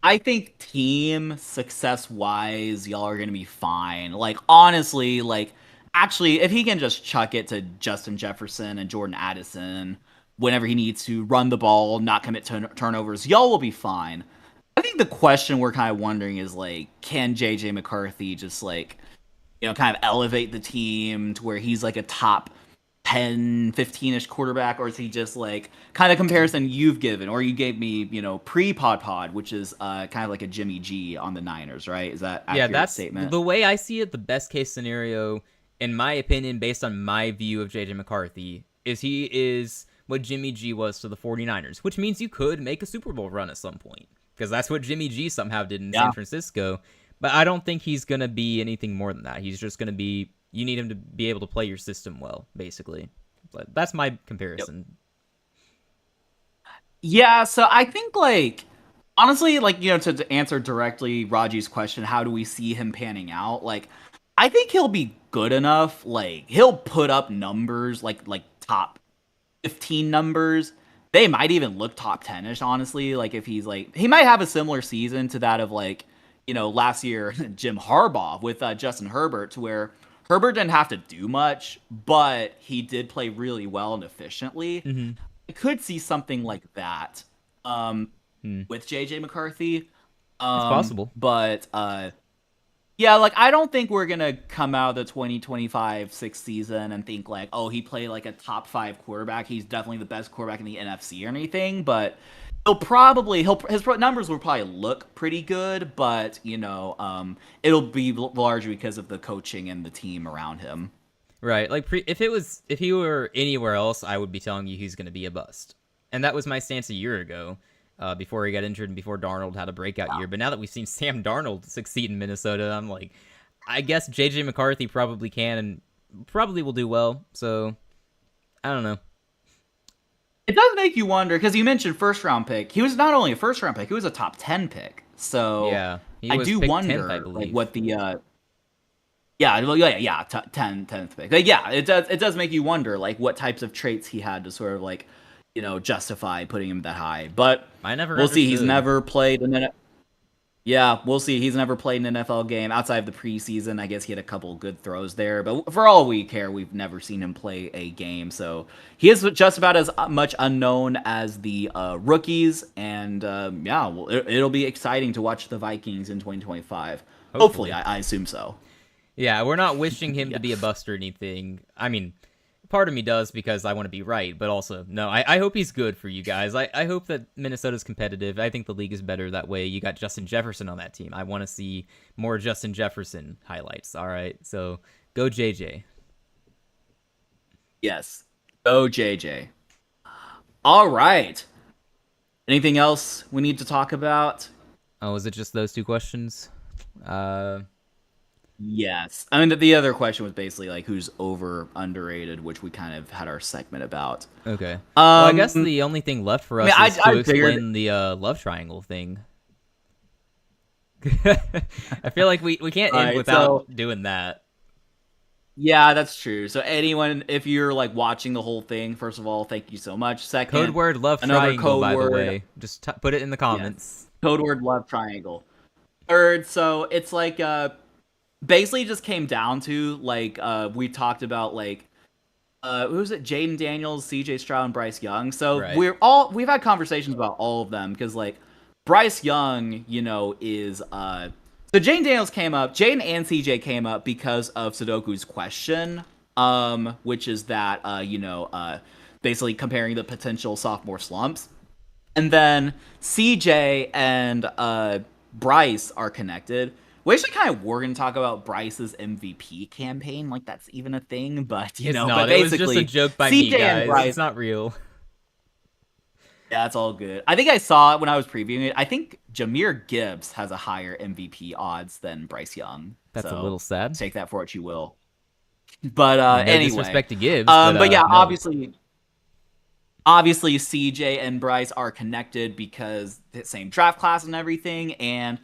I think team success wise, y'all are gonna be fine. Like honestly, like actually, if he can just chuck it to Justin Jefferson and Jordan Addison whenever he needs to run the ball, not commit turnovers, y'all will be fine. I think the question we're kind of wondering is like, can JJ McCarthy just like kind of elevate the team to where he's like a top 10, 15-ish quarterback, or is he just like kind of comparison you've given, or you gave me, pre-pod pod, which is kind of like a Jimmy G on the Niners, right? Is that Yeah, accurate that's statement? the way I see it. The best case scenario, in my opinion, based on my view of JJ McCarthy, is he is what Jimmy G was to the 49ers, which means you could make a Super Bowl run at some point. Because that's what Jimmy G somehow did in Yeah. San Francisco. But I don't think he's going to be anything more than that. He's just going to be, you need him to be able to play your system well, basically. But that's my Yep. comparison. Yeah, so I think like honestly, like to answer directly Raji's question, how do we see him panning out? Like, I think he'll be good enough. Like, he'll put up numbers like top 15 numbers. They might even look top 10ish, honestly. Like if he's like he might have a similar season to that of like, last year Jim Harbaugh with Justin Herbert, to where Herbert didn't have to do much, but he did play really well and efficiently. Mm-hmm. I could see something like that Hmm. with JJ McCarthy. It's possible. But yeah, like I don't think we're gonna come out of the 2025 sixth season and think like, oh, he played like a top five quarterback. He's definitely the best quarterback in the NFC or anything. But his numbers will probably look pretty good, but it'll be largely because of the coaching and the team around him. Right. Like if he were anywhere else, I would be telling you he's going to be a bust. And that was my stance a year ago, before he got injured and before Darnold had a breakout year. But now that we've seen Sam Darnold succeed in Minnesota, I'm like, I guess JJ McCarthy probably can and probably will do well. So I don't know. It does make you wonder because you mentioned first round pick. He was not only a first round pick; he was a top 10 pick. So Yeah, he I was do picked 10th, I wonder, like, believe. what the yeah, well, yeah, 10th pick. Like, yeah, it does make you wonder, like, what types of traits he had to sort of like, justify putting him that high. But I never we'll see. He's understood. never played in an yeah, we'll see. He's never played an NFL game outside of the preseason. I guess he had a couple good throws there, but for all we care, we've never seen him play a game. So he is just about as much unknown as the rookies. And yeah, well, it'll be exciting to watch the Vikings in 2025. Hopefully, Hopefully. I assume so. Yeah, we're not wishing him Yeah. to be a bust or anything. I mean, part of me does because I want to be right, but also, no, I hope he's good for you guys. I hope that Minnesota's competitive. I think the league is better that way. You got Justin Jefferson on that team. I want to see more Justin Jefferson highlights. All right, so go JJ. Yes. Go JJ. All right. Anything else we need to talk about? Oh, is it just those two questions? Uh, Yes. I mean, the other question was basically like who's underrated, which we kind of had our segment about. okay. Well, I guess Um, the only thing left for I mean, us is to I figured. explain the love triangle thing. I feel like we can't All end right, without so doing that. yeah, that's true. So anyone, if you're like watching the whole thing, first of all, thank you so much. Code Second, word love another triangle, code by the word. way. Just put it in the Yes, comments. code word love triangle. Third, so it's like basically just came down to like we talked about like who was it? Jayden Daniels, CJ Stroud, and Bryce Young. So Right. we've had conversations about all of them because like Bryce Young, is so Jayden Daniels came up, Jayden and CJ came up because of Sudoku's question, which is that basically comparing the potential sophomore slumps. And then CJ and Bryce are connected. We actually kind of were going to talk about Bryce's MVP campaign, like that's even a thing, but It's but not. It was just a basically joke by me, CJ and guys. It's Bryce, not real. yeah, it's all good. I think I saw it when I was previewing it. I think Jahmyr Gibbs has a higher MVP odds than Bryce Young, That's a so little sad. take that for what you will. But I mean, no anyway, disrespect to Gibbs, but but yeah, no. obviously CJ and Bryce are connected because the same draft class and everything, and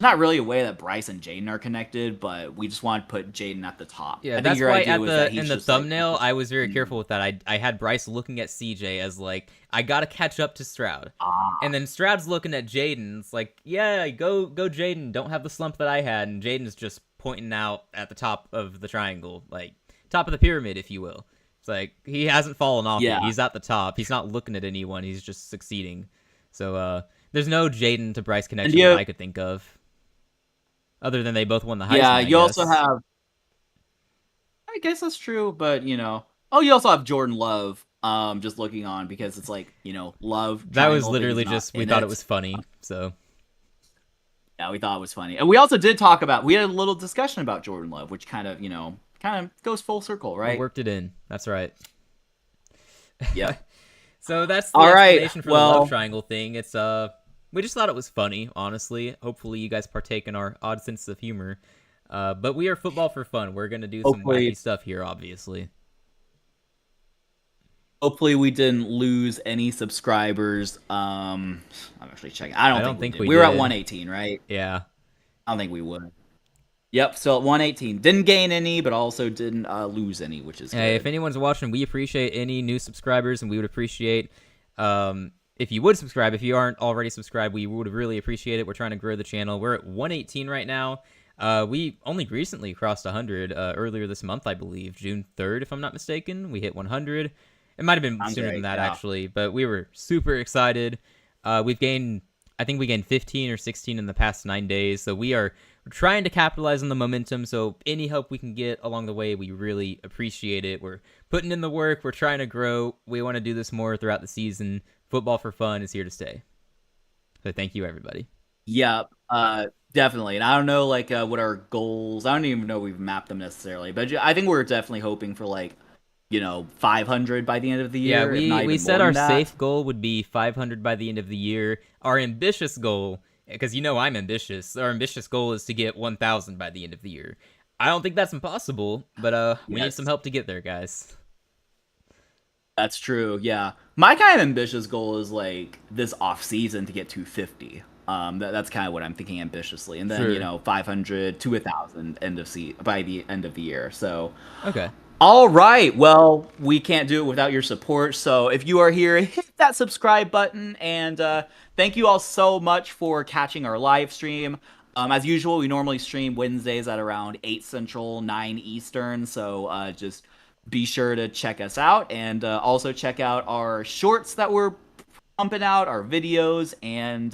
not really a way that Bryce and Jayden are connected, but we just want to put Jayden at the top. Yeah, I think that's your why idea at was that in he's the just like thumbnail I was very careful with that. I had Bryce looking at CJ as like I gotta catch up to Stroud, ah and then Stroud's looking at Jayden. It's like, yeah, go Jayden. Don't have the slump that I had, and Jayden's just pointing out at the top of the triangle, like top of the pyramid, if you will. It's like he hasn't fallen off yet. yeah He's at the top. He's not looking at anyone. He's just succeeding. So there's no Jayden to Bryce and connection that I could think of, other than they both won the yeah Heisman, I you also guess. have I guess that's true, but oh you also have Jordan Love just looking on because it's like Love That was triangle but he's literally not just we in thought it it. was funny. So Yeah, we thought it was funny. And we also did talk about we had a little discussion about Jordan Love, which kind of goes full circle, we right? worked it in. That's right. Yep. So that's the All right. explanation for the love Well, triangle thing. It's we just thought it was funny, honestly. Hopefully you guys partake in our odd sense of humor. But we are football for fun. We're gonna do some wacky hopefully stuff here, obviously. hopefully we didn't lose any subscribers. I'm actually checking. I I don't don't think we think did. we We were at did. 118, right? Yeah. I don't think we would. Yep, still at 118. Didn't gain any, but also didn't lose any, which is Hey, if good. anyone's watching, we appreciate any new subscribers, and we would appreciate if you would subscribe. If you aren't already subscribed, we would really appreciate it. We're trying to grow the channel. We're at 118 right now. We only recently crossed 100 earlier this month, I believe, June 3rd, if I'm not mistaken. We hit 100. It might have been I'm sooner than great. that, Yeah. actually, but we were super excited. I think we gained 15 or 16 in the past 9 days, so we're trying to capitalize on the momentum. So any help we can get along the way, we really appreciate it. We're putting in the work. We're trying to grow. We want to do this more throughout the season. Football for fun is here to stay. So thank you, everybody. Yep. Definitely. And I don't know like what our goals. I don't even know we've mapped them necessarily, but I think we're definitely hoping for like 500 by the end of the Yeah, year, if not we even more said than our that. safe goal would be 500 by the end of the year. Our ambitious goal, because I'm ambitious, our ambitious goal is to get 1,000 by the end of the year. I don't think that's impossible, but we need some Yes. help to get there, guys. That's true. Yeah. My kind of ambitious goal is like this off season to get 250. That's kind of what I'm thinking ambitiously, and then Sure. 500 to 1,000 by the end of the year. So, Okay. all right. Well, we can't do it without your support. So if you are here, hit that subscribe button, and thank you all so much for catching our live stream. As usual, we normally stream Wednesdays at around 8 Central, 9 Eastern. So just be sure to check us out, and also check out our shorts that we're pumping out, our videos, and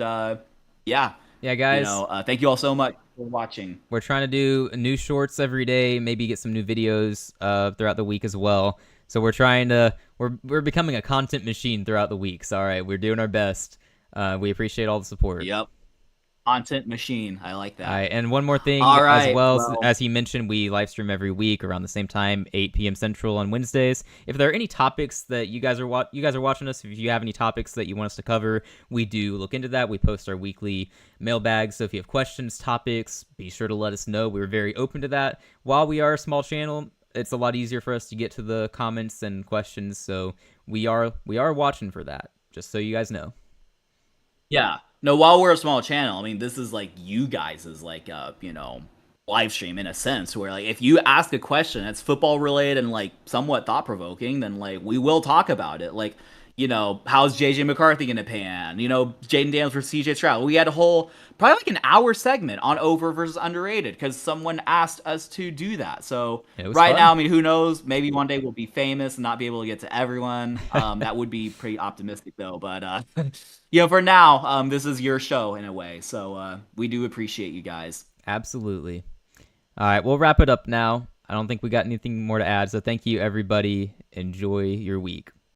yeah, Yeah, guys. thank you all so much for watching. We're trying to do new shorts every day, maybe get some new videos throughout the week as well. So we're becoming a content machine throughout the weeks. All right, we're doing our best. We appreciate all the support. Yep. Content machine. I like All that. right, and one more thing All as right. well, Well, as he mentioned, we live stream every week around the same time, 8 p.m. Central on Wednesdays. If there are any topics that you guys are watching us, if you have any topics that you want us to cover, we do look into that. We post our weekly mailbags, so if you have questions, topics, be sure to let us know. We're very open to that. While we are a small channel, it's a lot easier for us to get to the comments and questions, so we are watching for that. Just so you guys know. yeah. No, while we're a small channel, I mean, this is like you guys is like live stream in a sense where like if you ask a question that's football related and like somewhat thought provoking, then like we will talk about it. Like, how's JJ McCarthy gonna pan? Jayden Daniels versus CJ Stroud. We had a whole probably like an hour segment on over versus underrated because someone asked us to do that. So It was right now, fun. I mean, who knows? Maybe one day we'll be famous and not be able to get to everyone. That would be pretty optimistic though. But for now, this is your show in a way. So we do appreciate you guys. Absolutely. All right, we'll wrap it up now. I don't think we got anything more to add. So thank you, everybody. Enjoy your week.